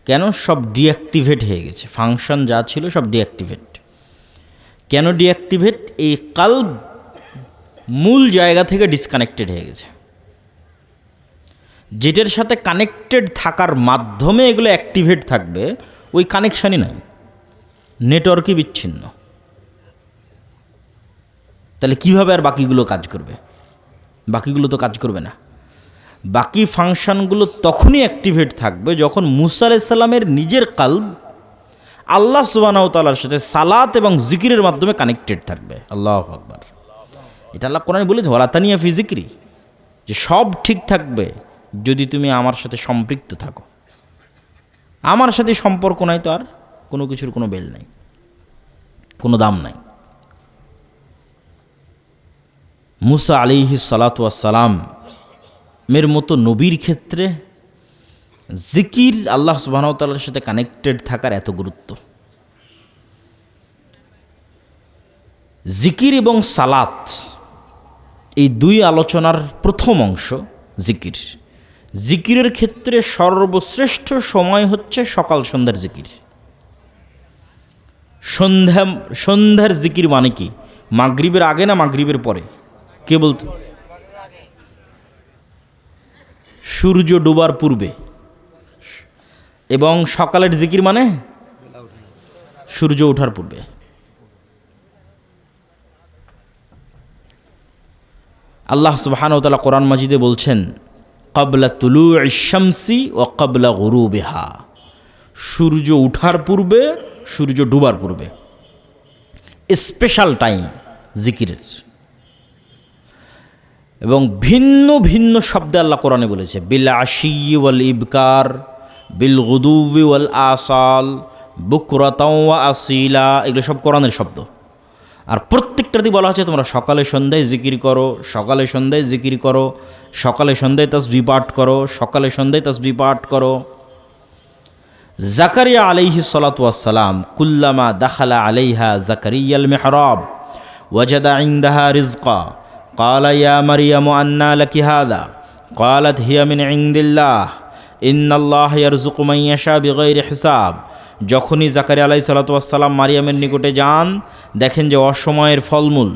কেন? সব ডিঅ্যাক্টিভেট হয়ে গেছে, ফাংশন যা ছিল সব ডিঅ্যাক্টিভেট। কেন ডিঅ্যাক্টিভেট? এই কালব মূল জায়গা থেকে ডিসকানেক্টেড হয়ে গেছে। যেটার সাথে কানেক্টেড থাকার মাধ্যমে এগুলো অ্যাক্টিভেট থাকবে, ওই কানেকশানই নাই, নেটওয়ার্কই বিচ্ছিন্ন। তাহলে কিভাবে আর বাকিগুলো কাজ করবে? বাকিগুলো তো কাজ করবে না। বাকি ফাংশনগুলো তখনই অ্যাক্টিভেট থাকবে যখন মূসা আলাইহিস সালামের নিজের কালব আল্লাহ সুবহানাহু ওয়া তাআলার সাথে সালাত এবং জিকিরের মাধ্যমে কানেক্টেড থাকবে। আল্লাহু আকবার। এটা আল্লাহ কোরআনে বলেছে, ওয়ালা তানিয়া ফি জিক্রি, যে সব ঠিক থাকবে যদি তুমি আমার সাথে সম্পৃক্ত থাকো। আমার সাথে সম্পর্ক নাই তো আর কোনো কিছুর কোনো বেল নাই, কোনো দাম নাই। মূসা আলাইহিস সালাতু ওয়াস সালাম মের মতো নবীর ক্ষেত্রে জিকির, আল্লাহ সুবহানাহু ওয়া তাআলার সাথে কানেক্টেড থাকার এত গুরুত্ব। জিকির এবং সালাত, এই দুই আলোচনার প্রথম অংশ জিকির। জিকিরের ক্ষেত্রে সর্বশ্রেষ্ঠ সময় হচ্ছে সকাল সন্ধ্যার জিকির। সন্ধ্যার জিকির মানে কি? মাগরিবের আগে না মাগরিবের পরে? কে বলতো? সূর্য ডোবার পূর্বে। এবং সকালের জিকির মানে সূর্য ওঠার পূর্বে। আল্লাহ সুবহানাহু ওয়া তাআলা কোরআন মাজিদে বলছেন, ক্বাবলা তুলুইশ শামসি ওয়া ক্বাবলা গুরুবিহা, সূর্য ওঠার পূর্বে, সূর্য ডুবার পূর্বে। স্পেশাল টাইম জিকিরের। এবং ভিন্ন ভিন্ন শব্দে আল্লাহ কোরআনে বলেছে, বিল আশিয়্যি ওয়াল ইবকার, বিল গুদুওয়ি ওয়াল আসাল, বুকরাতাও ওয়া আসিলা। এগুলো সব কোরআনের শব্দ। আর প্রত্যেকটাতেই বলা হচ্ছে তোমরা সকালে সন্ধ্যায় জিকির করো, সকালে সন্ধ্যায় জিকির করো, সকালে সন্ধ্যায় তাসবিহ পাঠ করো, সকালে সন্ধ্যায় তাসবিহ পাঠ করো। জাকারিয়া আলাইহিস সালাতু ওয়াস সালাম কুল্লামা দাখালা আলাইহা জাকারিয়াল মিহরাব ওয়াজাদা ইনদাহা রিজকা ক্বালা ইয়া মারইয়ামু আন্না লাকি হাযা ক্বালাত হিয়া মিন ইনদিল্লাহ ইন্নাল্লাহা ইয়ারযুকু মান ইয়াশা বিগাইরি হিসাব। যখনই জাকারিয়া আলাইহিস সালাতু ওয়াস সালাম মারিয়ামের নিকটে যান, দেখেন যে অসময়ের ফলমূল,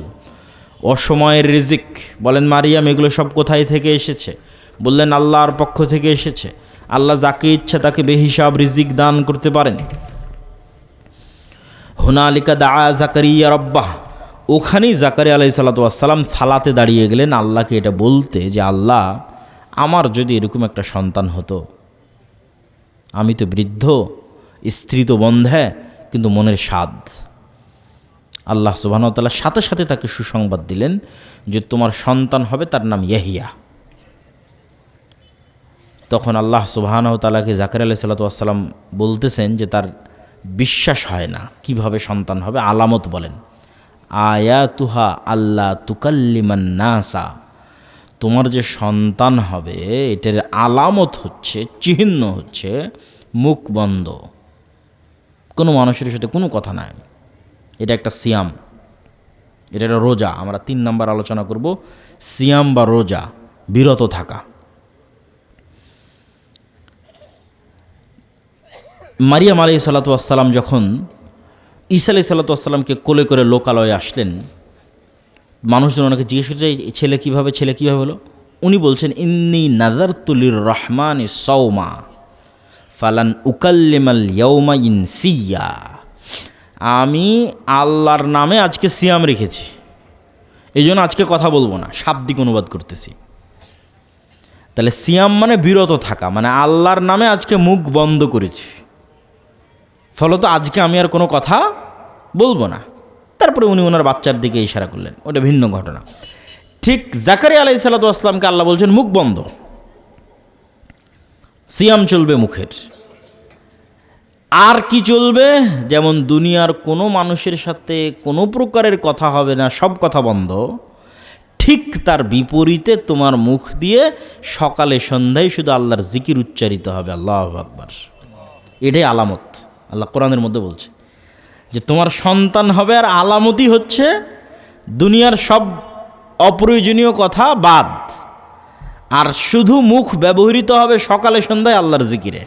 অসময়ের রিজিক। বলেন, মারিয়াম এগুলো সব কোথায় থেকে এসেছে? বললেন, আল্লাহর পক্ষ থেকে এসেছে। আল্লাহ যাকে ইচ্ছা তাকে বেহিসাব রিজিক দান করতে পারেন। হুনালিকা দাআ জাকারিয়া রাব্বাহ, ওখানেই জাকারিয়া আলাইহিস সালাতু ওয়াস সালাম সালাতে দাঁড়িয়ে গেলেন আল্লাহকে এটা বলতে যে, আল্লাহ, আমার যদি এরকম একটা সন্তান হতো। আমি তো বৃদ্ধ, স্ত্রী তো বন্ধে, কিন্তু মনের স্বাদ। আল্লাহ সুবহানাহু ওয়া তাআলা সাথে সাথে তাকে সুসংবাদ দিলেন যে তোমার সন্তান হবে, তার নাম ইয়াহিয়া। তখন আল্লাহ সুবহানাহু ওয়া তাআলাকে জাকারিয়া আলাইহিস সালাতু ওয়াস সালাম বলতেছেন যে তার বিশ্বাস হয় না, কিভাবে সন্তান হবে। আলামত বলেন, আয়াতুহা আল্লাহ তুকাল্লিমান নাসা, তোমার যে সন্তান হবে এটার আলামত হচ্ছে, চিহ্ন হচ্ছে মুখ বন্ধ, কোনো মানুষের সাথে কোনো কথা নাই। এটা একটা সিয়াম, এটা একটা রোজা। আমরা 3 নাম্বার আলোচনা করব, সিয়াম বা রোজা, বিরত থাকা। মারিয়াম আলাইহিস সালাতু ওয়াস সালাম যখন ঈসা আলাইহিস সালাতু ওয়াস সালামকে কোলে করে লোকালয়ে আসলেন, মানুষজন ওনাকে জিজ্ঞেস করছে ছেলে কীভাবে হলো। উনি বলছেন, ইন্নী নাযারতু লির-রহমানি সাওমা ফালান উকাল্লিমাল ইয়াওমা ইনসিয়া। আমি আল্লাহর নামে আজকে সিয়াম রেখেছি, এই জন্য আজকে কথা বলবো না। শাব্দিক অনুবাদ করতেছি। তাহলে সিয়াম মানে বিরত থাকা, মানে আল্লাহর নামে আজকে মুখ বন্ধ করেছি, ফলত আজকে আমি আর কোনো কথা বলবো না। তারপরে উনি ওনার বাচ্চার দিকে ইশারা করলেন, ওটা ভিন্ন ঘটনা। ঠিক জাকারিয়া আলাইহিস সালাতু ওয়াস সালামকে আল্লাহ বলছেন মুখ বন্ধ, সিয়াম চলবে মুখের। আর কি চলবে? যেমন দুনিয়ার কোনো মানুষের সাথে কোনো প্রকারের কথা হবে না, সব কথা বন্ধ, ঠিক তার বিপরীতে তোমার মুখ দিয়ে সকালে সন্ধ্যায় শুধু আল্লাহর জিকির উচ্চারিত হবে, আল্লাহু আকবার। এটাই আলামত। আল্লাহ কোরআনের মধ্যে বলছে যে তোমার সন্তান হবে, আর আলামতই হচ্ছে দুনিয়ার সব অপ্রয়োজনীয় কথা বাদ, আর শুধু মুখ ব্যবহৃত হবে সকালে সন্ধ্যায় আল্লাহর জিকিরে।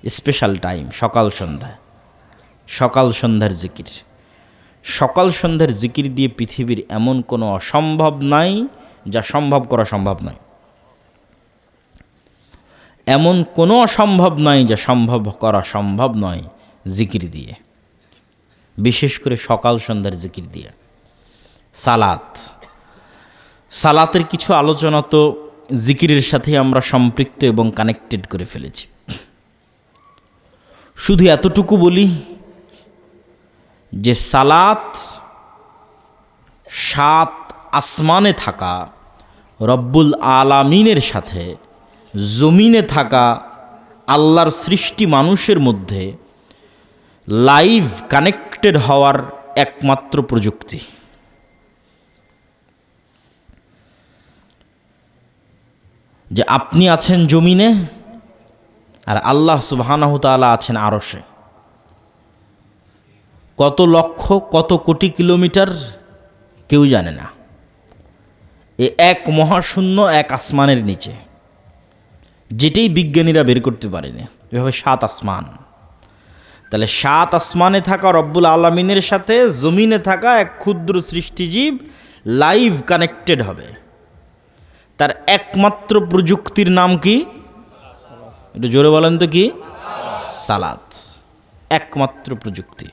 স্পেশাল টাইম সকাল সন্ধ্যার জিকির। সকাল সন্ধ্যার জিকির দিয়ে পৃথিবীর এমন কোনো অসম্ভব নাই যা সম্ভব করা সম্ভব নয়। এমন কোনো অসম্ভব নাই যা সম্ভব করা সম্ভব নয় জিকির দিয়ে, বিশেষ করে সকাল সন্ধ্যার জিকির দিয়ে। সালাতের কিছু আলোচনা তো জিকিরের সাথে আমরা সম্পৃক্ত এবং কানেক্টেড করে ফেলেছি। শুধু এতটুকু বলি যে সালাত 7 আসমানে থাকা রব্বুল আলামিনের সাথে জমিনে থাকা আল্লাহর সৃষ্টি মানুষের মধ্যে লাইভ কানেক্টেড হওয়ার একমাত্র প্রযুক্তি। যে আপনি আছেন জমিনে আর আল্লাহ সুবহানাহু তাআলা আছেন আরশে। কত লক্ষ কত কোটি কিলোমিটার কেউ জানে না। এক মহাশূন্য, এক আসমানের নিচে, যেটাই বিজ্ঞানীরা বের করতে পারেনি। এভাবে 7 আসমান। তাহলে 7 আসমানে থাকা রব্বুল আলামিনের সাথে জমিনে থাকা এক ক্ষুদ্র সৃষ্টিজীব লাইভ কানেক্টেড হবে। তার একমাত্র প্রযুক্তির নাম কি? একটু জোরে বলেন তো কি? সালাত। একমাত্র প্রযুক্তি।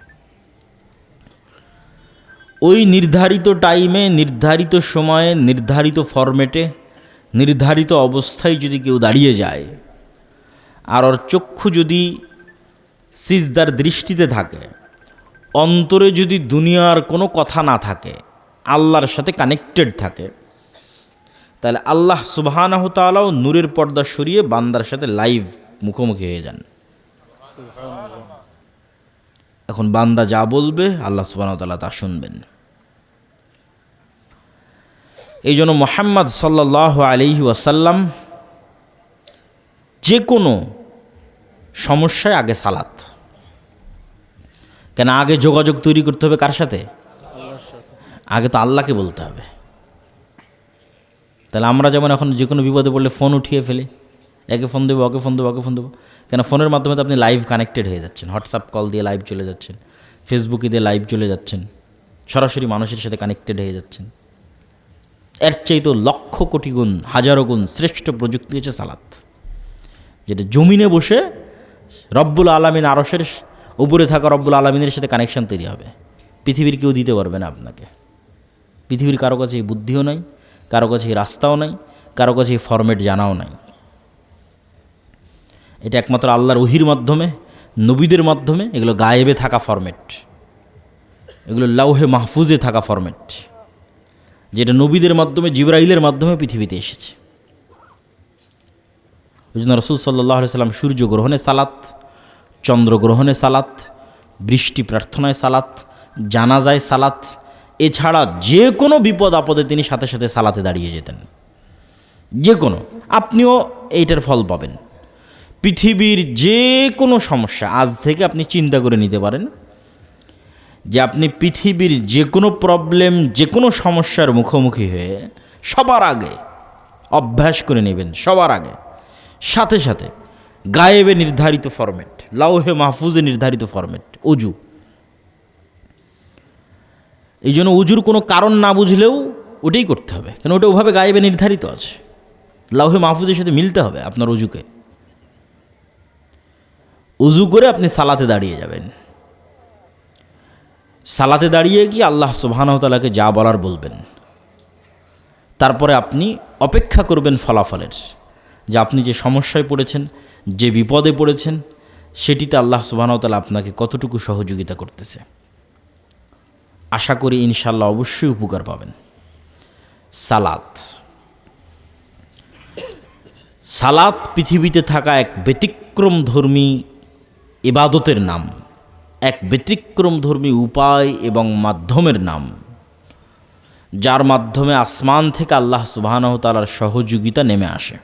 ওই নির্ধারিত টাইমে, নির্ধারিত সময়ে, নির্ধারিত ফরম্যাটে, নির্ধারিত অবস্থায় যদি কেউ দাঁড়িয়ে যায়, আর ওর চক্ষু যদি সিজদার দৃষ্টিতে থাকে, অন্তরে যদি দুনিয়ার কোনো কথা না থাকে, আল্লাহর সাথে কানেক্টেড থাকে, তাহলে আল্লাহ সুবহানাহু তাআলাও নূরের পর্দা সরিয়ে বান্দার সাথে লাইভ মুখোমুখি হয়ে যান। এখন বান্দা যা বলবে আল্লাহ সুবহানাহু তাআলা তা শুনবেন। এই জন্য মুহাম্মদ সাল্লাল্লাহু আলাইহি ওয়াসাল্লাম যে কোনো সমস্যায় আগে সালাত। কেন? আগে যোগাযোগ তৈরি করতে হবে কার সাথে? আগে তো আল্লাহকে বলতে হবে। তাহলে আমরা যেমন এখন যে কোনো বিপদে পড়লে ফোন উঠিয়ে ফেলি, একে ফোন দেবো, ওকে ফোন দেবো, ওকে ফোন দেবো, কেন? ফোনের মাধ্যমে তো আপনি লাইভ কানেক্টেড হয়ে যাচ্ছেন। হোয়াটসঅ্যাপ কল দিয়ে লাইভ চলে যাচ্ছেন, ফেসবুকে দিয়ে লাইভ চলে যাচ্ছেন, সরাসরি মানুষের সাথে কানেক্টেড হয়ে যাচ্ছেন। এর চাইতে লক্ষ কোটি গুণ, হাজারো গুণ শ্রেষ্ঠ প্রযুক্তি হচ্ছে সালাত, যেটা জমিনে বসে রব্বুল আলামিন আরশের উপরে থাকা রব্বুল আলামিনের সাথে কানেকশন তৈরি হবে। পৃথিবীর কেউ দিতে পারবে না আপনাকে। পৃথিবীর কারো কাছে এই বুদ্ধিও নাই, কারো কাছে এই রাস্তাও নাই, কারো কাছে এই ফরম্যাট জানাও নাই। এটা একমাত্র আল্লাহর ওহীর মাধ্যমে, নবীদের মাধ্যমে, এগুলো গায়েবে থাকা ফরম্যাট, এগুলো লাউহে মাহফুজে থাকা ফরম্যাট, যেটা নবীদের মাধ্যমে, জিবরাইলের মাধ্যমে পৃথিবীতে এসেছে। ওই জন্য রাসূল সাল্লাল্লাহু আলাইহি সাল্লাম সূর্যগ্রহণে সালাত, চন্দ্রগ্রহণে সালাত, বৃষ্টি প্রার্থনায় সালাত, জানাজায় সালাত, এছাড়া যে কোনো বিপদ আপদে তিনি সাথে সাথে সালাতে দাঁড়িয়ে যেতেন। যে কোনো, আপনিও এইটার ফল পাবেন। পৃথিবীর যে কোনো সমস্যা আজ থেকে আপনি চিন্তা করে নিতে পারেন যে আপনি পৃথিবীর যে কোনো প্রবলেম, যে কোনো সমস্যার মুখোমুখি হয়ে সবার আগে অভ্যাস করে নেবেন, সবার আগে সাথে সাথে গায়েবে নির্ধারিত ফরম্যাট, লাউহে মাহফুজে নির্ধারিত ফরম্যাট অজু। এই জন্য অজুর কোনো কারণ না বুঝলেও ওটাই করতে হবে, কেন ওটা ওভাবে গায়েবে নির্ধারিত আছে, লাউহে মাহফুজের সাথে মিলতে হবে আপনার অজুকে। অজু করে আপনি সালাতে দাঁড়িয়ে যাবেন, সালাতে দাঁড়িয়ে গিয়ে আল্লাহ সুবহানাহু ওয়া তাআলাকে যা বলার বলবেন, তারপরে আপনি অপেক্ষা করবেন ফলাফলের, যে আপনি যে সমস্যায় পড়েছেন, যে বিপদে পড়েছেন, সেটিতে আল্লাহ সুবহানাহু ওয়া তাআলা আপনাকে কতটুকু সহযোগিতা করতেছে। আশা করি ইনশাআল্লাহ অবশ্যই উপকার পাবেন। সালাত, সালাত পৃথিবীতে থাকা এক ব্যতিক্রমধর্মী ইবাদতের নাম, এক ব্যতিক্রমধর্মী উপায় এবং মাধ্যমের নাম, যার মাধ্যমে আসমান থেকে আল্লাহ সুবহানাহু ওয়া তাআলার সহযোগিতা নেমে আসে।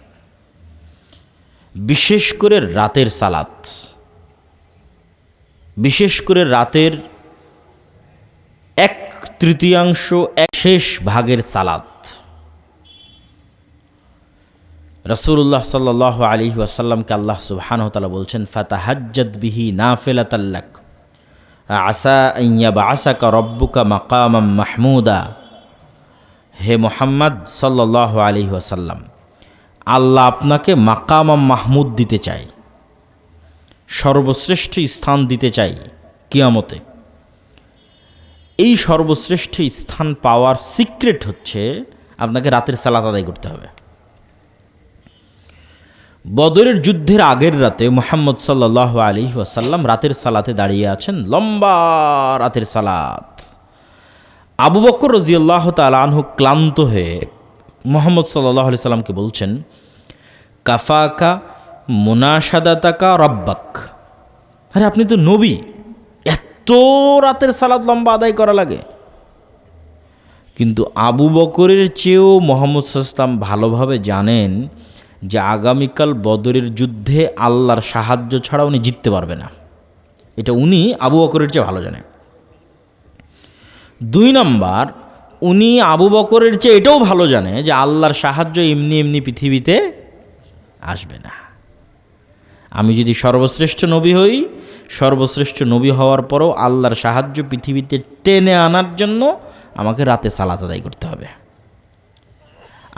বিশেষ করে রাতের সালাত, বিশেষ করে রাতের 1/3 এক শেষ ভাগের সালাত। রাসূলুল্লাহ সাল্লাল্লাহু আলাইহি ওয়াসাল্লামকে আল্লাহ সুবহানাহু ওয়া তাআলা বলছেন, ফাতাহাজ্জাদ বিহি নাফিলাতাল লাক আসা আন ইয়াবআসাকা রাব্বুকা মাকামাম মাহমুদা। হে মুহাম্মদ সাল্লাল্লাহু আলাইহি ওয়াসাল্লাম, আল্লাহ আপনাকে মাকামাম মাহমুদ দিতে চাই, সর্বশ্রেষ্ঠ স্থান দিতে চাই কিয়ামতে। এই সর্বশ্রেষ্ঠ স্থান পাওয়ার সিক্রেট হচ্ছে আপনাকে রাতের সালাত আদায় করতে হবে। বদরের যুদ্ধের আগের রাতে মুহাম্মদ সাল্লাল্লাহু আলাইহি ওয়াসাল্লাম রাতের সালাতে দাঁড়িয়ে আছেন, লম্বা রাতের সালাত। আবু বকর রাদিয়াল্লাহু তাআলা আনহু ক্লান্ত হয়ে মুহাম্মদ সাল্লাল্লাহু আলাইহি সাল্লামকে বলছেন, কাফাকা মুনাশাদাতাকা রব্বাক। আরে আপনি তো নবী, এত রাতের সালাত লম্বা আদায় করা লাগে? কিন্তু আবু বকরের চেয়েও মুহাম্মদ সাল্লাল্লাহু আলাইহি ওয়াসাল্লাম ভালোভাবে জানেন যে আগামীকাল বদরের যুদ্ধে আল্লাহর সাহায্য ছাড়া উনি জিততে পারবে না। এটা উনি আবু বকরের চেয়ে ভালো জানেন। 2 নাম্বার, উনি আবু বকরের চেয়ে এটাও ভালো জানে যে আল্লাহর সাহায্য এমনি এমনি পৃথিবীতে আসবে না। আমি যদি সর্বশ্রেষ্ঠ নবী হই, সর্বশ্রেষ্ঠ নবী হওয়ার পরও আল্লাহর সাহায্য পৃথিবীতে টেনে আনার জন্য আমাকে রাতে সালাত আদায় করতে হবে।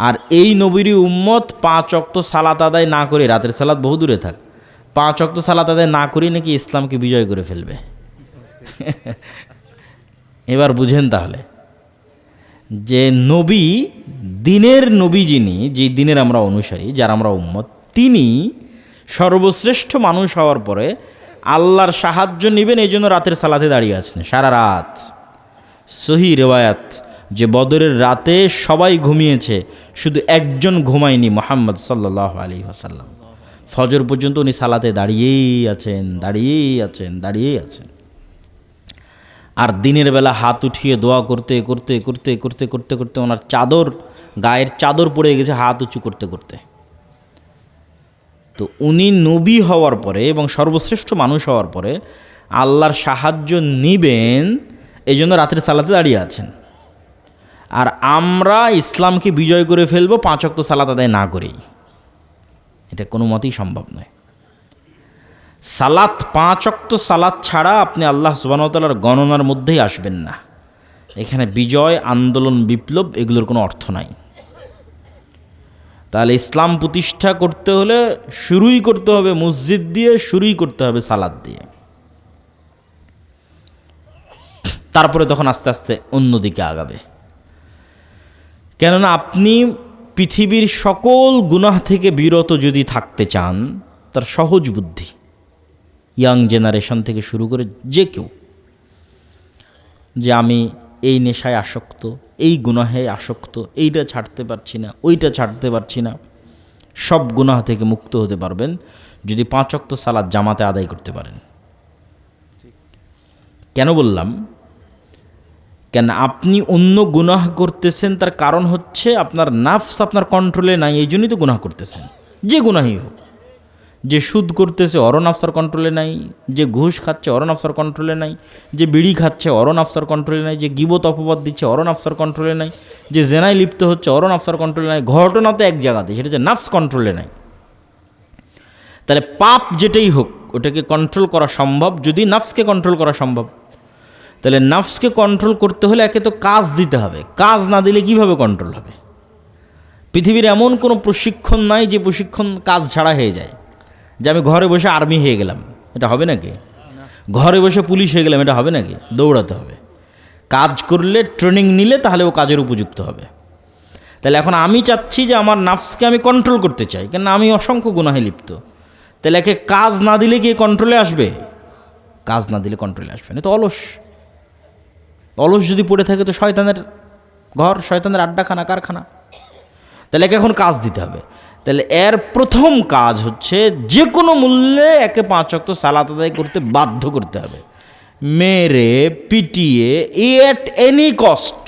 আর এই নবীরই উম্মত 5 ওয়াক্ত সালাত আদায় না করে, রাতের সালাত বহু দূরে থাক, 5 ওয়াক্ত সালাত আদায় না করেই নাকি ইসলামকে বিজয় করে ফেলবে। এবার বুঝেন তাহলে যে নবী, দিনের নবী যিনি, যে দিনের আমরা অনুসারী, যার আমরা উম্মত, তিনি সর্বশ্রেষ্ঠ মানুষ হওয়ার পরে আল্লাহর সাহায্য নেবেন, এই জন্য রাতের সালাতে দাঁড়িয়ে আছেন সারা রাত। সহি রেওয়ায়াত যে বদরের রাতে সবাই ঘুমিয়েছে, শুধু একজন ঘুমায়নি, মুহাম্মদ সাল্লাল্লাহু আলাইহি ওয়াসাল্লাম। ফজর পর্যন্ত উনি সালাতে দাঁড়িয়েই আছেন, দাঁড়িয়েই আছেন, দাঁড়িয়েই আছেন। আর দিনের বেলা হাত উঠিয়ে দোয়া করতে করতে করতে করতে করতে করতে ওনার চাদর, গায়ের চাদর পড়ে গেছে হাত উঁচু করতে করতে। তো উনি নবী হওয়ার পরে এবং সর্বশ্রেষ্ঠ মানুষ হওয়ার পরে আল্লাহর সাহায্য নিবেন, এই জন্য রাতের সালাতে দাঁড়িয়ে আছেন। আর আমরা ইসলামকে বিজয় করে ফেলবো 5 ওয়াক্ত সালাত আদায় না করেই, এটা কোনো মতেই সম্ভব নয়। সালাত, 5 ওয়াক্ত সালাত ছাড়া আপনি আল্লাহ সুবহানাহু ওয়া তাআলার গণনার মধ্যেই আসবেন না। এখানে বিজয়, আন্দোলন, বিপ্লব এগুলোর কোনো অর্থ নাই। তাহলে ইসলাম প্রতিষ্ঠা করতে হলে শুরুই করতে হবে মসজিদ দিয়ে, শুরুই করতে হবে সালাত দিয়ে, তারপরে তখন আস্তে আস্তে অন্যদিকে আগাবে। কেননা আপনি পৃথিবীর সকল গুনাহ থেকে বিরত যদি থাকতে চান, তার সহজ বুদ্ধি, ইয়াং জেনারেশন থেকে শুরু করে যে কেউ, যে আমি এই নেশায় আসক্ত, এই গুনাহে আসক্ত, এইটা ছাড়তে পারছি না, ওইটা ছাড়তে পারছি না, সব গুনাহ থেকে মুক্ত হতে পারবেন যদি 5 ওয়াক্ত সালাত জামাতে আদায় করতে পারেন। কেন বললাম? কেন আপনি অন্য গুনাহ করতেছেন, তার কারণ হচ্ছে আপনার নাফস আপনার কন্ট্রোলে নাই, এই জন্যই তো গুনাহ করতেছেন, যে গুনাহই হোক। যে সুদ করতেছে ওরও নফসের কন্ট্রোলে নাই, যে ঘুষ খাচ্ছে ওরও নফসের কন্ট্রোলে নাই, যে বিড়ি খাচ্ছে ওরও নফসের কন্ট্রোলে নাই, যে গীবত অপবাদ দিচ্ছে ওরও নফসের কন্ট্রোলে নাই, যে জেনায় লিপ্ত হচ্ছে ওরও নফসের কন্ট্রোলে নাই। ঘটনা তো এক জায়গাতে, সেটা যে নফস কন্ট্রোলে নাই। তাহলে পাপ যেটাই হোক ওটাকে কন্ট্রোল করা সম্ভব যদি নফসকে কন্ট্রোল করা সম্ভব। তাহলে নফসকে কন্ট্রোল করতে হলে একে তো কাজ দিতে হবে, কাজ না দিলে কিভাবে কন্ট্রোল হবে? পৃথিবীর এমন কোনো প্রশিক্ষণ নাই যে প্রশিক্ষণ কাজ ছাড়া হয়ে যায়। যে আমি ঘরে বসে আর্মি হয়ে গেলাম, এটা হবে নাকি? ঘরে বসে পুলিশ হয়ে গেলাম, এটা হবে নাকি? দৌড়াতে হবে, কাজ করলে, ট্রেনিং নিলে তাহলে ও কাজের উপযুক্ত হবে। তাহলে এখন আমি চাচ্ছি যে আমার নফসকে আমি কন্ট্রোল করতে চাই, কেন আমি অসংখ্য গুনাহে লিপ্ত। তাহলে একে কাজ না দিলে কি কন্ট্রোলে আসবে? কাজ না দিলে কন্ট্রোলে আসবে না। তো অলস, অলস যদি পড়ে থাকে তো শয়তানের ঘর, শয়তানের আড্ডাখানা, কারখানা। তাহলে একে এখন কাজ দিতে হবে। তাহলে এর প্রথম কাজ হচ্ছে যে কোনো মূল্যে একে 5 ওয়াক্ত সালাত আদায় করতে বাধ্য করতে হবে, মেরে পিটিয়ে, এট এনি কস্ট।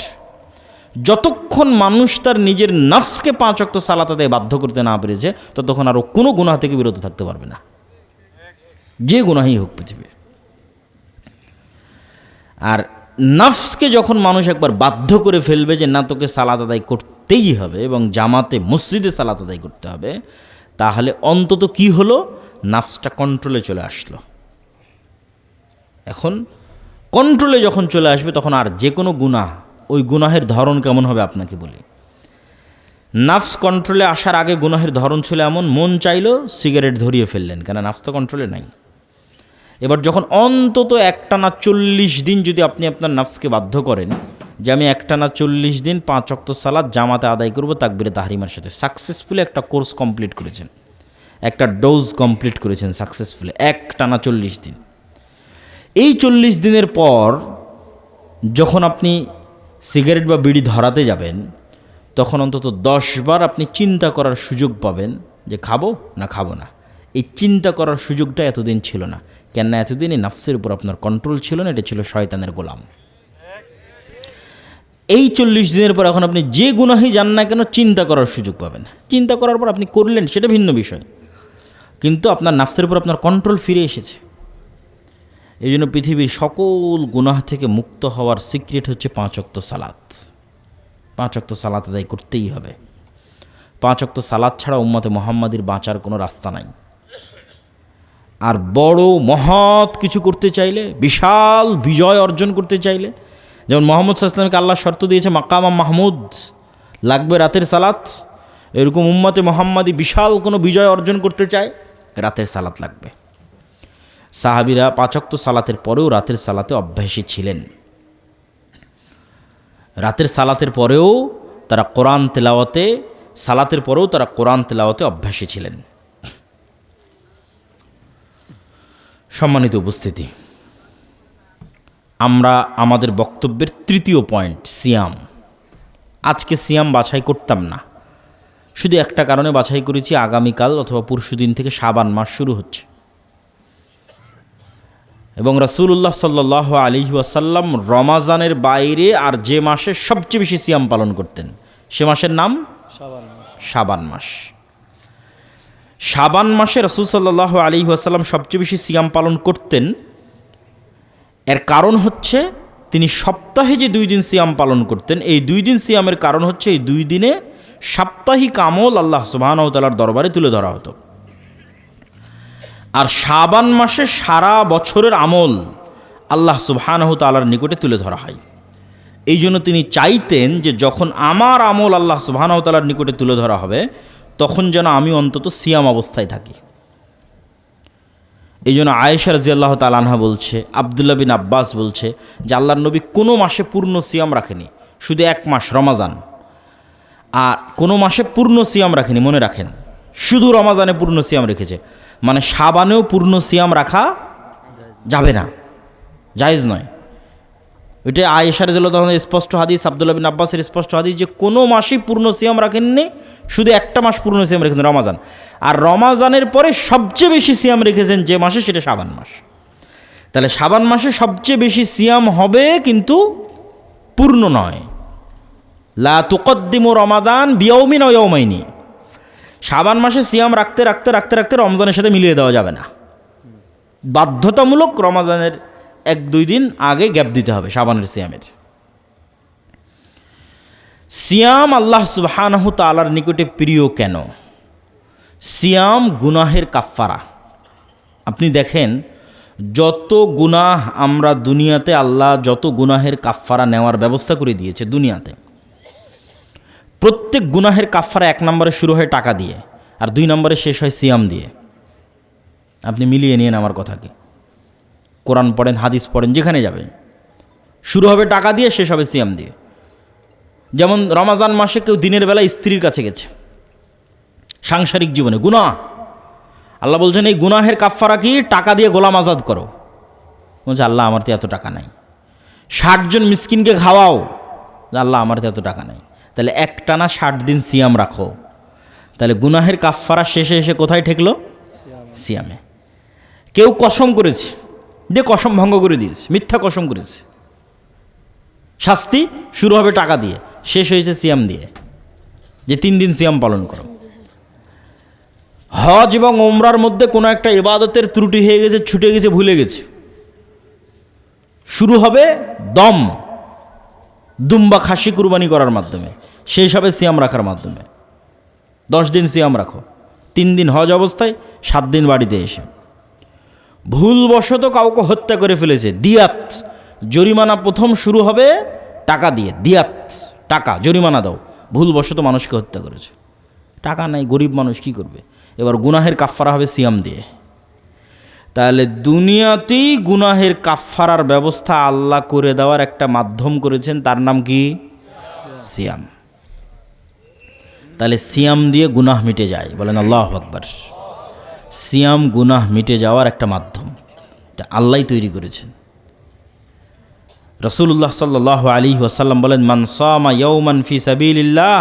যতক্ষণ মানুষ তার নিজের নফসকে 5 ওয়াক্ত সালাত আদায় বাধ্য করতে না পেরেছে ততক্ষণ আরও কোনো গুনাহ থেকে বিরত থাকতে পারবে না, যে গুনাহই হোক পৃথিবীর। আর নফসকে যখন মানুষ একবার বাধ্য করে ফেলবে যে না তোকে সালাত আদায় করতেই হবে এবং জামাতে মসজিদে সালাত আদায় করতে হবে, তাহলে অন্তত কি হলো, নফসটা কন্ট্রোলে চলে আসলো। এখন কন্ট্রোলে যখন চলে আসবে তখন আর যে কোনো গুনাহ, ওই গুনাহের ধরন কেমন হবে আপনাকে বলি। নফস কন্ট্রোলে আসার আগে গুনাহের ধরন ছিল এমন, মন চাইলো সিগারেট ধরিয়ে ফেললেন, কেন নফস তো কন্ট্রোলে নাই। এবার যখন অন্তত একটানা 40 দিন যদি আপনি আপনার নফসকে বাধ্য করেন যে আমি একটানা 40 দিন 5 ওয়াক্ত সালাত জামাতে আদায় করব তাকবীরে তাহরিমার সাথে, সাকসেসফুলি একটা কোর্স কমপ্লিট করেছেন, একটা ডোজ কমপ্লিট করেছেন সাকসেসফুলি একটানা 40 দিন। এই 40 দিনের পর যখন আপনি সিগারেট বা বিড়ি ধরাতে যাবেন তখন অন্তত 10 বার আপনি চিন্তা করার সুযোগ পাবেন যে খাবো না খাবো না। এই চিন্তা করার সুযোগটা এতদিন ছিল না, কেননা এতদিন এই নফসের উপর আপনার কন্ট্রোল ছিল না, এটা ছিল শয়তানের গোলাম। এই 40 দিনের পর এখন আপনি যে গুনাহই যান না কেন চিন্তা করার সুযোগ পাবেন। চিন্তা করার পর আপনি করলেন সেটা ভিন্ন বিষয়, কিন্তু আপনার নফসের উপর আপনার কন্ট্রোল ফিরে এসেছে। এই জন্য পৃথিবীর সকল গুনাহ থেকে মুক্ত হওয়ার সিক্রেট হচ্ছে 5 ওয়াক্ত সালাত। 5 ওয়াক্ত সালাত আদায় করতেই হবে। 5 ওয়াক্ত সালাত ছাড়া উম্মতে মুহাম্মাদির বাঁচার কোনো রাস্তা নাই। আর বড় মহৎ কিছু করতে চাইলে, বিশাল বিজয় অর্জন করতে চাইলে, যেমন মুহাম্মদ সাল্লাল্লাহু আলাইহি ওয়াসাল্লামকে আল্লাহ শর্ত দিয়েছে মাকাম মাহমুদ, লাগবে রাতের সালাত, এরকম উম্মতে মুহাম্মাদি বিশাল কোনো বিজয় অর্জন করতে চায় রাতের সালাত লাগবে। সাহাবীরা 5 ওয়াক্ত সালাতের পরেও রাতের সালাতে অভ্যাসী ছিলেন। রাতের সালাতের পরেও তারা কোরআন তেলাওয়াতে, সালাতের পরেও তারা কোরআন তেলাওয়াতে অভ্যাসী ছিলেন। সম্মানিত উপস্থিতি, আমরা আমাদের বক্তব্যের তৃতীয় পয়েন্ট সিয়াম। আজকে সিয়াম বাছাই করতাম না, শুধু একটা কারণে বাছাই করেছি, আগামীকাল অথবা পরশুদিন থেকে শাবান মাস শুরু হচ্ছে এবং রাসূলুল্লাহ সাল্লাল্লাহু আলাইহি ওয়াসাল্লাম রমাজানের বাইরে আর যে মাসে সবচেয়ে বেশি সিয়াম পালন করতেন সে মাসের নাম শাবান মাস। শাবান মাসে রাসূল সাল্লাল্লাহু আলাইহি ওয়াসাল্লাম সবচেয়ে বেশি সিয়াম পালন করতেন। এর কারণ হচ্ছে তিনি সপ্তাহে যে 2 দিন সিয়াম পালন করতেন, এই 2 দিন সিয়ামের কারণ হচ্ছে এই 2 দিনে সাপ্তাহিক আমল আল্লাহ সুবহানাহু ওয়া তাআলার দরবারে তুলে ধরা হতো। আর শাবান মাসে সারা বছরের আমল আল্লাহ সুবহানাহু ওয়া তাআলার নিকটে তুলে ধরা হয়। এই জন্য তিনি চাইতেন যে যখন আমার আমল আল্লাহ সুবহানাহু ওয়া তাআলার নিকটে তুলে ধরা হবে তখন যেন আমি অন্তত সিয়াম অবস্থায় থাকি। এই জন্য আয়েশা রাদিয়াল্লাহু তাআলা আনহা বলছে, আব্দুল্লাহ বিন আব্বাস বলছে যে আল্লাহর নবী কোনো মাসে পূর্ণ সিয়াম রাখেনি, শুধু 1 মাস রমাজান, আর কোনো মাসে পূর্ণ সিয়াম রাখেনি, মনে রাখেন, শুধু রমাজানে পূর্ণ সিয়াম রেখেছে। মানে শাবানেও পূর্ণ সিয়াম রাখা যাবে না, জায়েজ নয়। এটা আয়েশা রাদিয়াল্লাহু তাআলার স্পষ্ট হাদিস, আব্দুল্লাহ বিন আব্বাসের স্পষ্ট হাদিস যে কোনো মাসেই পূর্ণ সিয়াম রাখেননি, শুধু একটা মাস পূর্ণ সিয়াম রেখেছেন রমাজান। আর রমাজানের পরে সবচেয়ে বেশি সিয়াম রেখেছেন যে মাসে, সেটা শাবান মাস। তাহলে শাবান মাসে সবচেয়ে বেশি সিয়াম হবে কিন্তু পূর্ণ নয়। লা তুকদ্দিমু রমাদান বিয়াউমিন ওয়া ইয়াউমাইনি, শাবান মাসে সিয়াম রাখতে রাখতে রাখতে রাখতে রমজানের সাথে মিলিয়ে দেওয়া যাবে না, বাধ্যতামূলক রমজানের 1-2 দিন আগে গ্যাপ দিতে হবে শাবানের সিয়ামের। সিয়াম আল্লাহ সুবহানাহু তাআলার নিকটে প্রিয় কেন? সিয়াম গুনাহের কাফফারা। আপনি দেখেন যত গুনাহ আমরা দুনিয়াতে, আল্লাহ যত গুনাহের কাফফারা নেওয়ার ব্যবস্থা করে দিয়েছে দুনিয়াতে, প্রত্যেক গুনাহের কাফফারা 1 নম্বরে শুরু হয় টাকা দিয়ে, আর 2 নম্বরে শেষ হয় সিয়াম দিয়ে। আপনি মিলিয়ে নিন আমার কথাকে, কোরআন পড়েন, হাদিস পড়েন, যেখানে যাবেন শুরু হবে টাকা দিয়ে, শেষ হবে সিয়াম দিয়ে। যেমন রমজান মাসে কেউ দিনের বেলা স্ত্রীর কাছে গেছে, সাংসারিক জীবনে গুনাহ, আল্লাহ বলছেন এই গুনাহের কাফফারা কি? টাকা দিয়ে গোলাম আজাদ করো। বলছে আল্লাহ আমার তো এত টাকা নাই। 60 জন মিসকিনকে খাওয়াও। আল্লাহ আমার তো এত টাকা নাই। তাহলে একটানা 60 দিন সিয়াম রাখো। তাহলে গুনাহের কাফফারা শেষে এসে কোথায় ঠেকলো? সিয়ামে। কেউ কসম করেছে, দিয়ে কসম ভঙ্গ করে দিয়েছে, মিথ্যা কসম করেছে, শাস্তি শুরু হবে টাকা দিয়ে, শেষ হয়েছে সিয়াম দিয়ে, যে 3 দিন সিয়াম পালন করো। হজ এবং ওমরার মধ্যে কোনো একটা ইবাদতের ত্রুটি হয়ে গেছে, ছুটে গেছে, ভুলে গেছে, শুরু হবে দম, দুম্বা খাসি কুরবানি করার মাধ্যমে, শেষ হবে সিয়াম রাখার মাধ্যমে। 10 দিন সিয়াম রাখো, 3 দিন হজ অবস্থায়, 7 দিন বাড়িতে এসে। ভুলবশত কাউকে হত্যা করে ফেলেছে, দিয়াত, জরিমানা প্রথম শুরু হবে টাকা দিয়ে, দিয়াত, টাকা জরিমানা দাও। ভুলবশত মানুষকে হত্যা করেছে, টাকা নাই, গরিব মানুষ কি করবে? এবার গুনাহের কাফফারা হবে সিয়াম দিয়ে। তাহলে দুনিয়াতেই গুনাহের কাফফারার ব্যবস্থা আল্লাহ করে দেওয়ার একটা মাধ্যম করেছেন, তার নাম কি? সিয়াম। তাহলে সিয়াম দিয়ে গুনাহ মিটে যায়, বলেন আল্লাহু আকবার। সিয়াম গুনাহ মিটে যাওয়ার একটা মাধ্যম, এটা আল্লাহই তৈরি করেছেন। রাসূলুল্লাহ সাল্লাল্লাহু আলাইহি ওয়াসাল্লাম বলেন, মান সামা ইয়াওমান ফি সাবিলিল্লাহ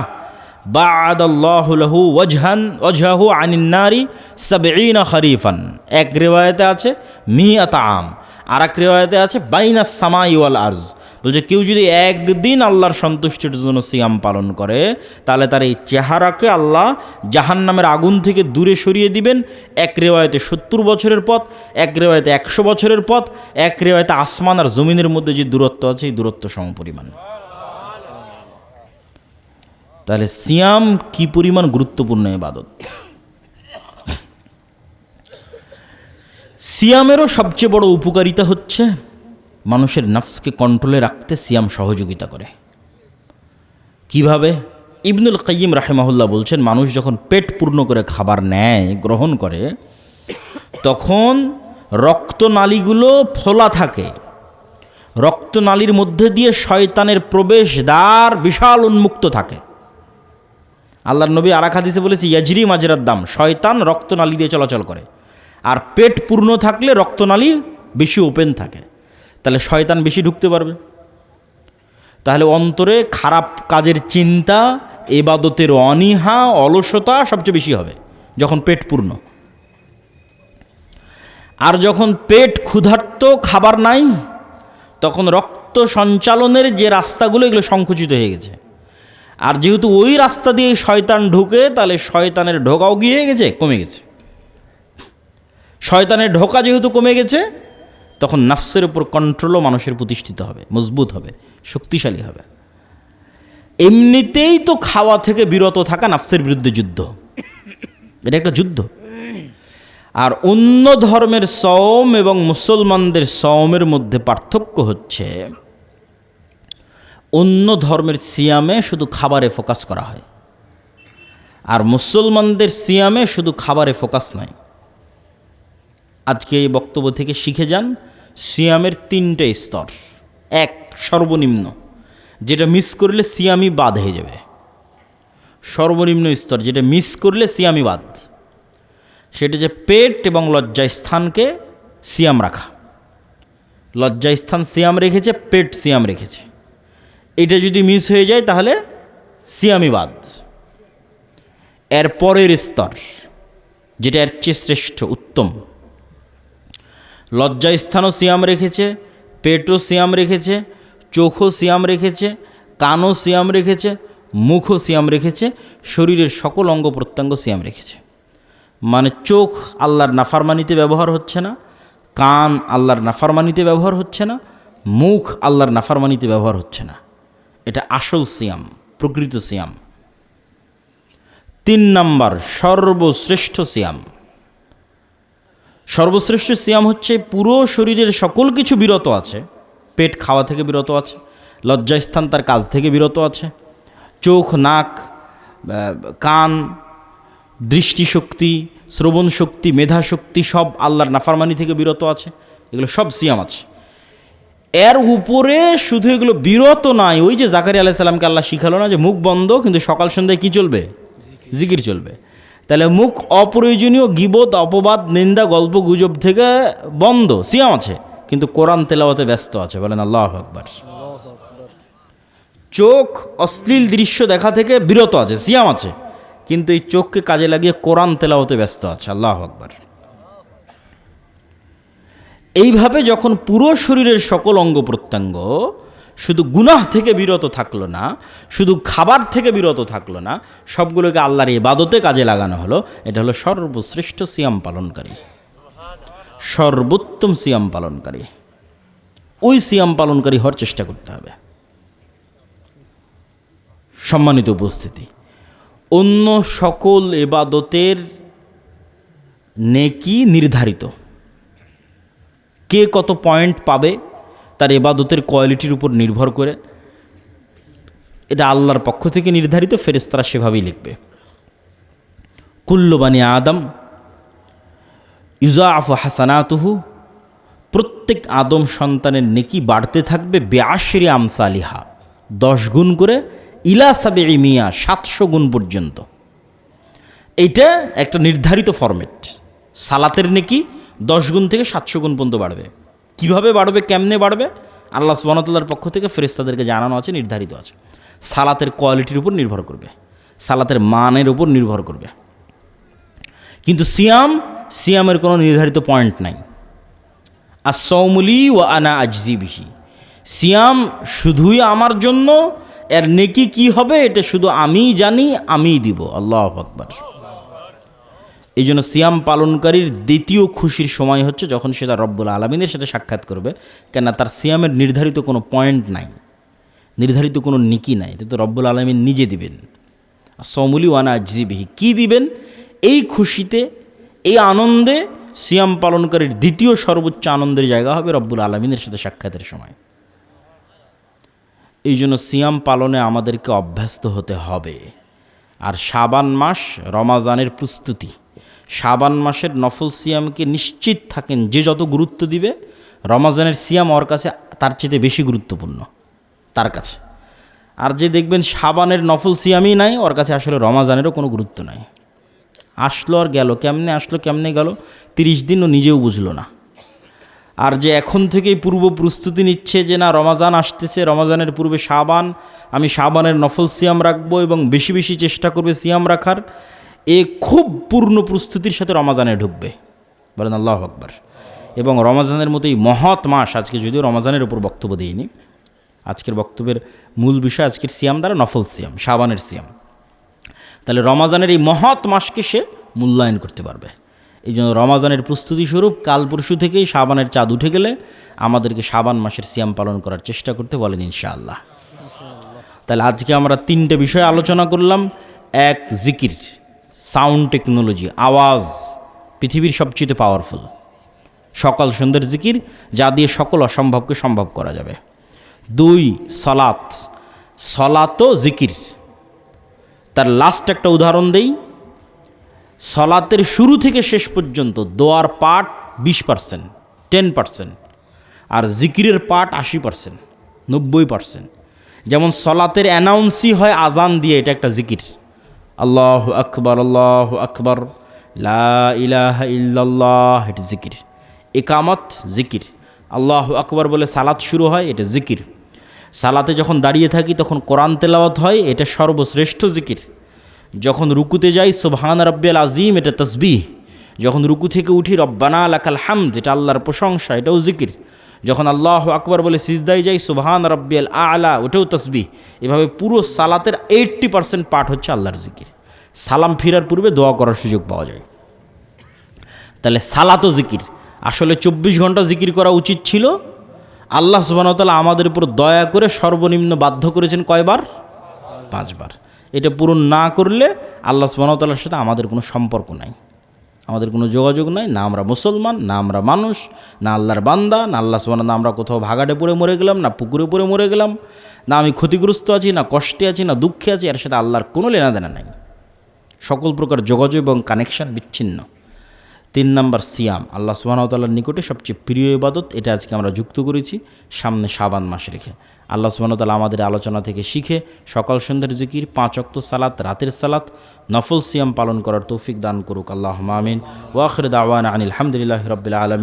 বা'আদাল্লাহু লাহু ওয়াজহাহু আনিন নারি 70 খরিফান। এক রিওয়ায়াতে আছে 100 আম, আর এক রিওয়ায়াতে আছে বাইনাস সামাই ওয়াল আরজ। বলছে কেউ যদি একদিন আল্লাহর সন্তুষ্টির জন্য সিয়াম পালন করে, তাহলে তার এই চেহারাকে আল্লাহ জাহান্নামের আগুন থেকে দূরে সরিয়ে দিবেন। এক রিওয়ায়াতে 70 বছরের পথ, এক রিওয়ায়াতে 100 বছরের পথ, এক রিওয়ায়াতে আসমান আর জমিনের মধ্যে যে দূরত্ব আছে এই দূরত্ব সমপরিমাণ। তাহলে সিয়াম কি পরিমাণ গুরুত্বপূর্ণ ইবাদত। সিয়ামেরও সবচেয়ে বড় উপকারিতা হচ্ছে মানুষের নফসকে কন্ট্রোলে রাখতে সিয়াম সহযোগিতা করে। কিভাবে? ইবনুল কাইয়িম রাহিমাহুল্লাহ বলছেন, মানুষ যখন পেট পূর্ণ করে খাবার নেয়, গ্রহণ করে, তখন রক্তনালীগুলো ফোলা থাকে, রক্তনালীর মধ্যে দিয়ে শয়তানের প্রবেশ দ্বার বিশাল উন্মুক্ত থাকে। আল্লাহর নবী আরেক হাদিসে বলেছে, ইয়াজরি মাজরাদ দাম, শয়তান রক্তনালী দিয়ে চলাচল করে। আর পেট পূর্ণ থাকলে রক্তনালী বেশি ওপেন থাকে, তাহলে শয়তান বেশি ঢুকতে পারবে। তাহলে অন্তরে খারাপ কাজের চিন্তা, ইবাদতের অনীহা, অলসতা সবচেয়ে বেশি হবে যখন পেট পূর্ণ। আর যখন পেট ক্ষুধার্ত, খাবার নাই, তখন রক্ত সঞ্চালনের যে রাস্তাগুলো এগুলো সংকুচিত হয়ে গেছে। আর যেহেতু ওই রাস্তা দিয়ে শয়তান ঢুকে, তাহলে শয়তানের ঢোকাও গিয়ে গেছে, কমে গেছে। শয়তানের ঢোকা যেহেতু কমে গেছে, তখন নফসের উপর কন্ট্রোলও মানুষের প্রতিষ্ঠিত হবে, মজবুত হবে, শক্তিশালী হবে। এমনিতেই তো খাওয়া থেকে বিরত থাকা নফসের বিরুদ্ধে যুদ্ধ, এটা একটা যুদ্ধ। আর অন্য ধর্মের সওম এবং মুসলমানদের সওমের মধ্যে পার্থক্য হচ্ছে, অন্য ধর্মের সিয়ামে শুধু খাবারে ফোকাস করা হয়, আর মুসলমানদের সিয়ামে শুধু খাবারে ফোকাস নয়। আজকে এই বক্তব্য থেকে শিখে যান, সিয়ামের 3টে স্তর। এক, সর্বনিম্ন, যেটা মিস করলে সিয়ামই বাদ হয়ে যাবে। সর্বনিম্ন স্তর, যেটা মিস করলে সিয়ামই বাদ, সেটা যে পেট এবং লজ্জাস্থানকে সিয়াম রাখা। লজ্জাস্থান সিয়াম রেখেছে, পেট সিয়াম রেখেছে, এটা যদি মিস হয়ে যায় তাহলে সিয়ামই বাদ। এর পরের স্তর, যেটা এর চেয়ে শ্রেষ্ঠ, উত্তম, লজ্জাস্থানও সিয়াম রেখেছে, পেটও সিয়াম রেখেছে, চোখও সিয়াম রেখেছে, কানও সিয়াম রেখেছে, মুখও সিয়াম রেখেছে, শরীরের সকল অঙ্গ প্রত্যঙ্গ সিয়াম রেখেছে। মানে চোখ আল্লাহর নাফরমানিতে ব্যবহার হচ্ছে না, কান আল্লাহর নাফরমানিতে ব্যবহার হচ্ছে না, মুখ আল্লাহর নাফরমানিতে ব্যবহার হচ্ছে না। এটা আসল সিয়াম, প্রকৃত সিয়াম। 3 নাম্বার সর্বশ্রেষ্ঠ সিয়াম। সর্বশ্রেষ্ঠ সিয়াম হচ্ছে পুরো শরীরের সকল কিছু বিরত আছে, পেট খাওয়া থেকে বিরত আছে, লজ্জাস্থান তার কাজ থেকে বিরত আছে, চোখ, নাক, কান, দৃষ্টিশক্তি, শ্রবণ শক্তি, মেধা শক্তি সব আল্লাহর নাফরমানি থেকে বিরত আছে। এগুলো সব সিয়াম আছে। এর উপরে শুধু এগুলো বিরত নাই, ওই যে জাকারিয়া আলাইহিস সালামকে আল্লাহ শিখালো না যে মুখ বন্ধ কিন্তু সকাল সন্ধ্যায় কি চলবে? জিকির চলবে। তাহলে মুখ অপ্রয়োজনীয় গীবত, অপবাদ, নিন্দা, গল্প গুজব থেকে বন্ধ, সিয়াম আছে, কিন্তু কোরআন তেলাওয়াতে ব্যস্ত আছে। বলেন আল্লাহু আকবার। চোখ অশ্লীল দৃশ্য দেখা থেকে বিরত আছে, সিয়াম আছে, কিন্তু এই চোখকে কাজে লাগিয়ে কোরআন তেলাওয়াতে ব্যস্ত আছে। আল্লাহু আকবার। এইভাবে যখন পুরো শরীরের সকল অঙ্গ প্রত্যঙ্গ শুধু গুনাহ থেকে বিরত থাকলো না, শুধু খাবার থেকে বিরত থাকলো না, সবগুলোকে আল্লাহর ইবাদতে কাজে লাগানো হলো, এটা হলো সর্বশ্রেষ্ঠ সিয়াম পালনকারী, সর্বোত্তম সিয়াম পালনকারী। ওই সিয়াম পালনকারী হওয়ার চেষ্টা করতে হবে। সম্মানিত উপস্থিতি, অন্য সকল ইবাদতের নেকি নির্ধারিত, কে কত পয়েন্ট পাবে তার ইবাদতের কোয়ালিটির উপর নির্ভর করে, এটা আল্লাহর পক্ষ থেকে নির্ধারিত, ফেরেশতারা সেভাবেই লিখবে। কুল্লু বানি আদম ইউজাআফু হাসানাতুহু, প্রত্যেক আদম সন্তানের নেকি বাড়তে থাকবে বিআশরি আমসালিহা, 10 গুণ করে, ইলা সাবিঈ মিয়া, 700 গুণ পর্যন্ত। এইটা একটা নির্ধারিত ফরম্যাট। সালাতের নেকি 10 গুণ থেকে 700 গুণ পর্যন্ত বাড়বে। কিভাবে বাড়বে, কেমনে বাড়বে, আল্লাহ সুবহানাহু ওয়া তাআলার পক্ষ থেকে ফেরেশতাদেরকে জানানো আছে, নির্ধারিত আছে। সালাতের কোয়ালিটির উপর নির্ভর করবে, সালাতের মানের উপর নির্ভর করবে। কিন্তু সিয়ামের কোনো নির্ধারিত পয়েন্ট নাই। আস-সাওমু লি ওয়া আনা আজজি বিহি, সিয়াম শুধুই আমার জন্য, এর নেকি কি হবে এটা শুধু আমিই জানি, আমিই দিব। আল্লাহু আকবার। এই জন্য সিয়াম পালনকারীর দ্বিতীয় খুশির সময় হচ্ছে যখন সে তার রব্বুল আলামিনের সাথে সাক্ষাৎ করবে, কেননা তার সিয়ামের নির্ধারিত কোনো পয়েন্ট নাই, নির্ধারিত কোনো নেকি নাই, এটা তো রব্বুল আলামিন নিজে দিবেন। আস-সাওমু লি ওয়া আনা আজজি বিহি, কী দিবেন? এই খুশিতে, এই আনন্দে সিয়াম পালনকারীর দ্বিতীয় সর্বোচ্চ আনন্দের জায়গা হবে রব্বুল আলামিনের সাথে সাক্ষাতের সময়। এই জন্য সিয়াম পালনে আমাদেরকে অভ্যস্ত হতে হবে। আর শাবান মাস রমাজানের প্রস্তুতি, শাবান মাসের নফল সিয়ামকে নিশ্চিত থাকেন যে যত গুরুত্ব দিবে, রমাজানের সিয়াম ওর কাছে তার চেয়ে বেশি গুরুত্বপূর্ণ তার কাছে। আর যে দেখবেন শাবানের নফল সিয়ামই নাই, ওর কাছে আসলে রমাজানেরও কোনো গুরুত্ব নাই। আসলো আর গেল, কেমনে আসলো কেমনে গেল, 30 দিন ও নিজেও বুঝলো না। আর যে এখন থেকেই পূর্ব প্রস্তুতি নিচ্ছে যে না রমাজান আসতেছে, রমাজানের পূর্বে শাবান, আমি শাবানের নফল সিয়াম রাখবো এবং বেশি বেশি চেষ্টা করবে সিয়াম রাখার, এ খুব পূর্ণ প্রস্তুতির সাথে রমাজানে ঢুকবে। বলেন আল্লাহু আকবার। এবং রমাজানের মতোই মহৎ মাস, আজকে যদিও রমাজানের উপর বক্তব্য দিইনি, আজকের বক্তব্যের মূল বিষয় আজকের সিয়াম দ্বারা নফল সিয়াম, শাবানের সিয়াম। তাহলে রমাজানের এই মহৎ মাসকে সে মূল্যায়ন করতে পারবে। এই জন্য রমাজানের প্রস্তুতি স্বরূপ কাল পরশু থেকেই শাবানের চাঁদ উঠে গেলে আমাদেরকে শাবান মাসের সিয়াম পালন করার চেষ্টা করতে বলেন ইনশাআল্লাহ। তাহলে আজকে আমরা 3টে বিষয় আলোচনা করলাম। 1, জিকির, সাউন্ড টেকনোলজি, আওয়াজ পৃথিবীর সবচেয়ে পাওয়ারফুল, সকাল সন্ধ্যের জিকির, যা দিয়ে সকল অসম্ভবকে সম্ভব করা যাবে। 2, সলাত, সলাতও জিকির। তার লাস্ট একটা উদাহরণ দেই, সলাতের শুরু থেকে শেষ পর্যন্ত দোয়ার পাঠ 20%, 10%, আর জিকিরের পাঠ 80%, 90%। যেমন সলাতের অ্যানাউন্সই হয় আজান দিয়ে, এটা একটা জিকির, আল্লাহু আকবার আল্লাহু আকবার লা ইলাহা ইল্লাল্লাহ, এটা জিকির। ইকামত জিকির, আল্লাহু আকবার বলে সালাত শুরু হয়, এটা জিকির। সালাতে যখন দাঁড়িয়ে থাকি তখন কোরআন তেলাওয়াত হয়, এটা সর্বশ্রেষ্ঠ জিকির। যখন রুকুতে যাই সুবহান রাব্বিয়াল আযীম, এটা তাসবিহ। যখন রুকু থেকে উঠি রব্বানা লাকাল হামদ, এটা আল্লাহর প্রশংসা, এটাও জিকির। যখন আল্লাহু আকবার বলে সিজদায় যাই সুবহান রাব্বিয়াল আ'লা, ওটাও তাসবিহ। এভাবে পুরো সালাতের 80% পার্ট হচ্ছে আল্লাহর জিকির। সালাম ফিরার পূর্বে দোয়া করার সুযোগ পাওয়া যায়। তাহলে সালাতও জিকির। আসলে 24 ঘন্টা জিকির করা উচিত ছিল। আল্লাহ সুবহানাহু ওয়া তাআলা আমাদের উপর দয়া করে সর্বনিম্ন বাধ্য করেছেন কয়বার? 5 বার। এটা পূরণ না করলে আল্লাহ সুবহানাহু ওয়া তাআলার সাথে আমাদের কোনো সম্পর্ক নাই, আমাদের কোনো যোগাযোগ নাই। না আমরা মুসলমান, না আমরা মানুষ, না আল্লাহর বান্দা, না আল্লাহ সুবহানাহু ওয়া তাআলা আমরা কোথাও ভাগাড়ে পড়ে মরে গেলাম, না পুকুরে পড়ে মরে গেলাম, না আমি ক্ষতিগ্রস্ত আছি, না কষ্টে আছি, না দুঃখে আছি, এর সাথে আল্লাহর কোনো লেনাদেনা নাই। সকল প্রকার যোগাযোগ এবং কানেকশন বিচ্ছিন্ন। 3 নাম্বার সিয়াম, আল্লাহ সুবহানাহু ওয়া তাআলার নিকটে সবচেয়ে প্রিয় ইবাদত। এটা আজকে আমরা যুক্ত করেছি সামনে শাবান মাস রেখে। আল্লাহ সুবহানাহু ওয়া তাআলা আমাদের আলোচনা থেকে শিখে সকাল সন্ধ্যার জিকির, 5 ওয়াক্ত সালাত, রাতের সালাত, নফল সিয়াম পালন করার তৌফিক দান করুক। আল্লাহুম্মা আমিন। ওয়া আখিরু দাওয়ানা আনিল হামদুলিল্লাহি রাব্বিল আলামিন।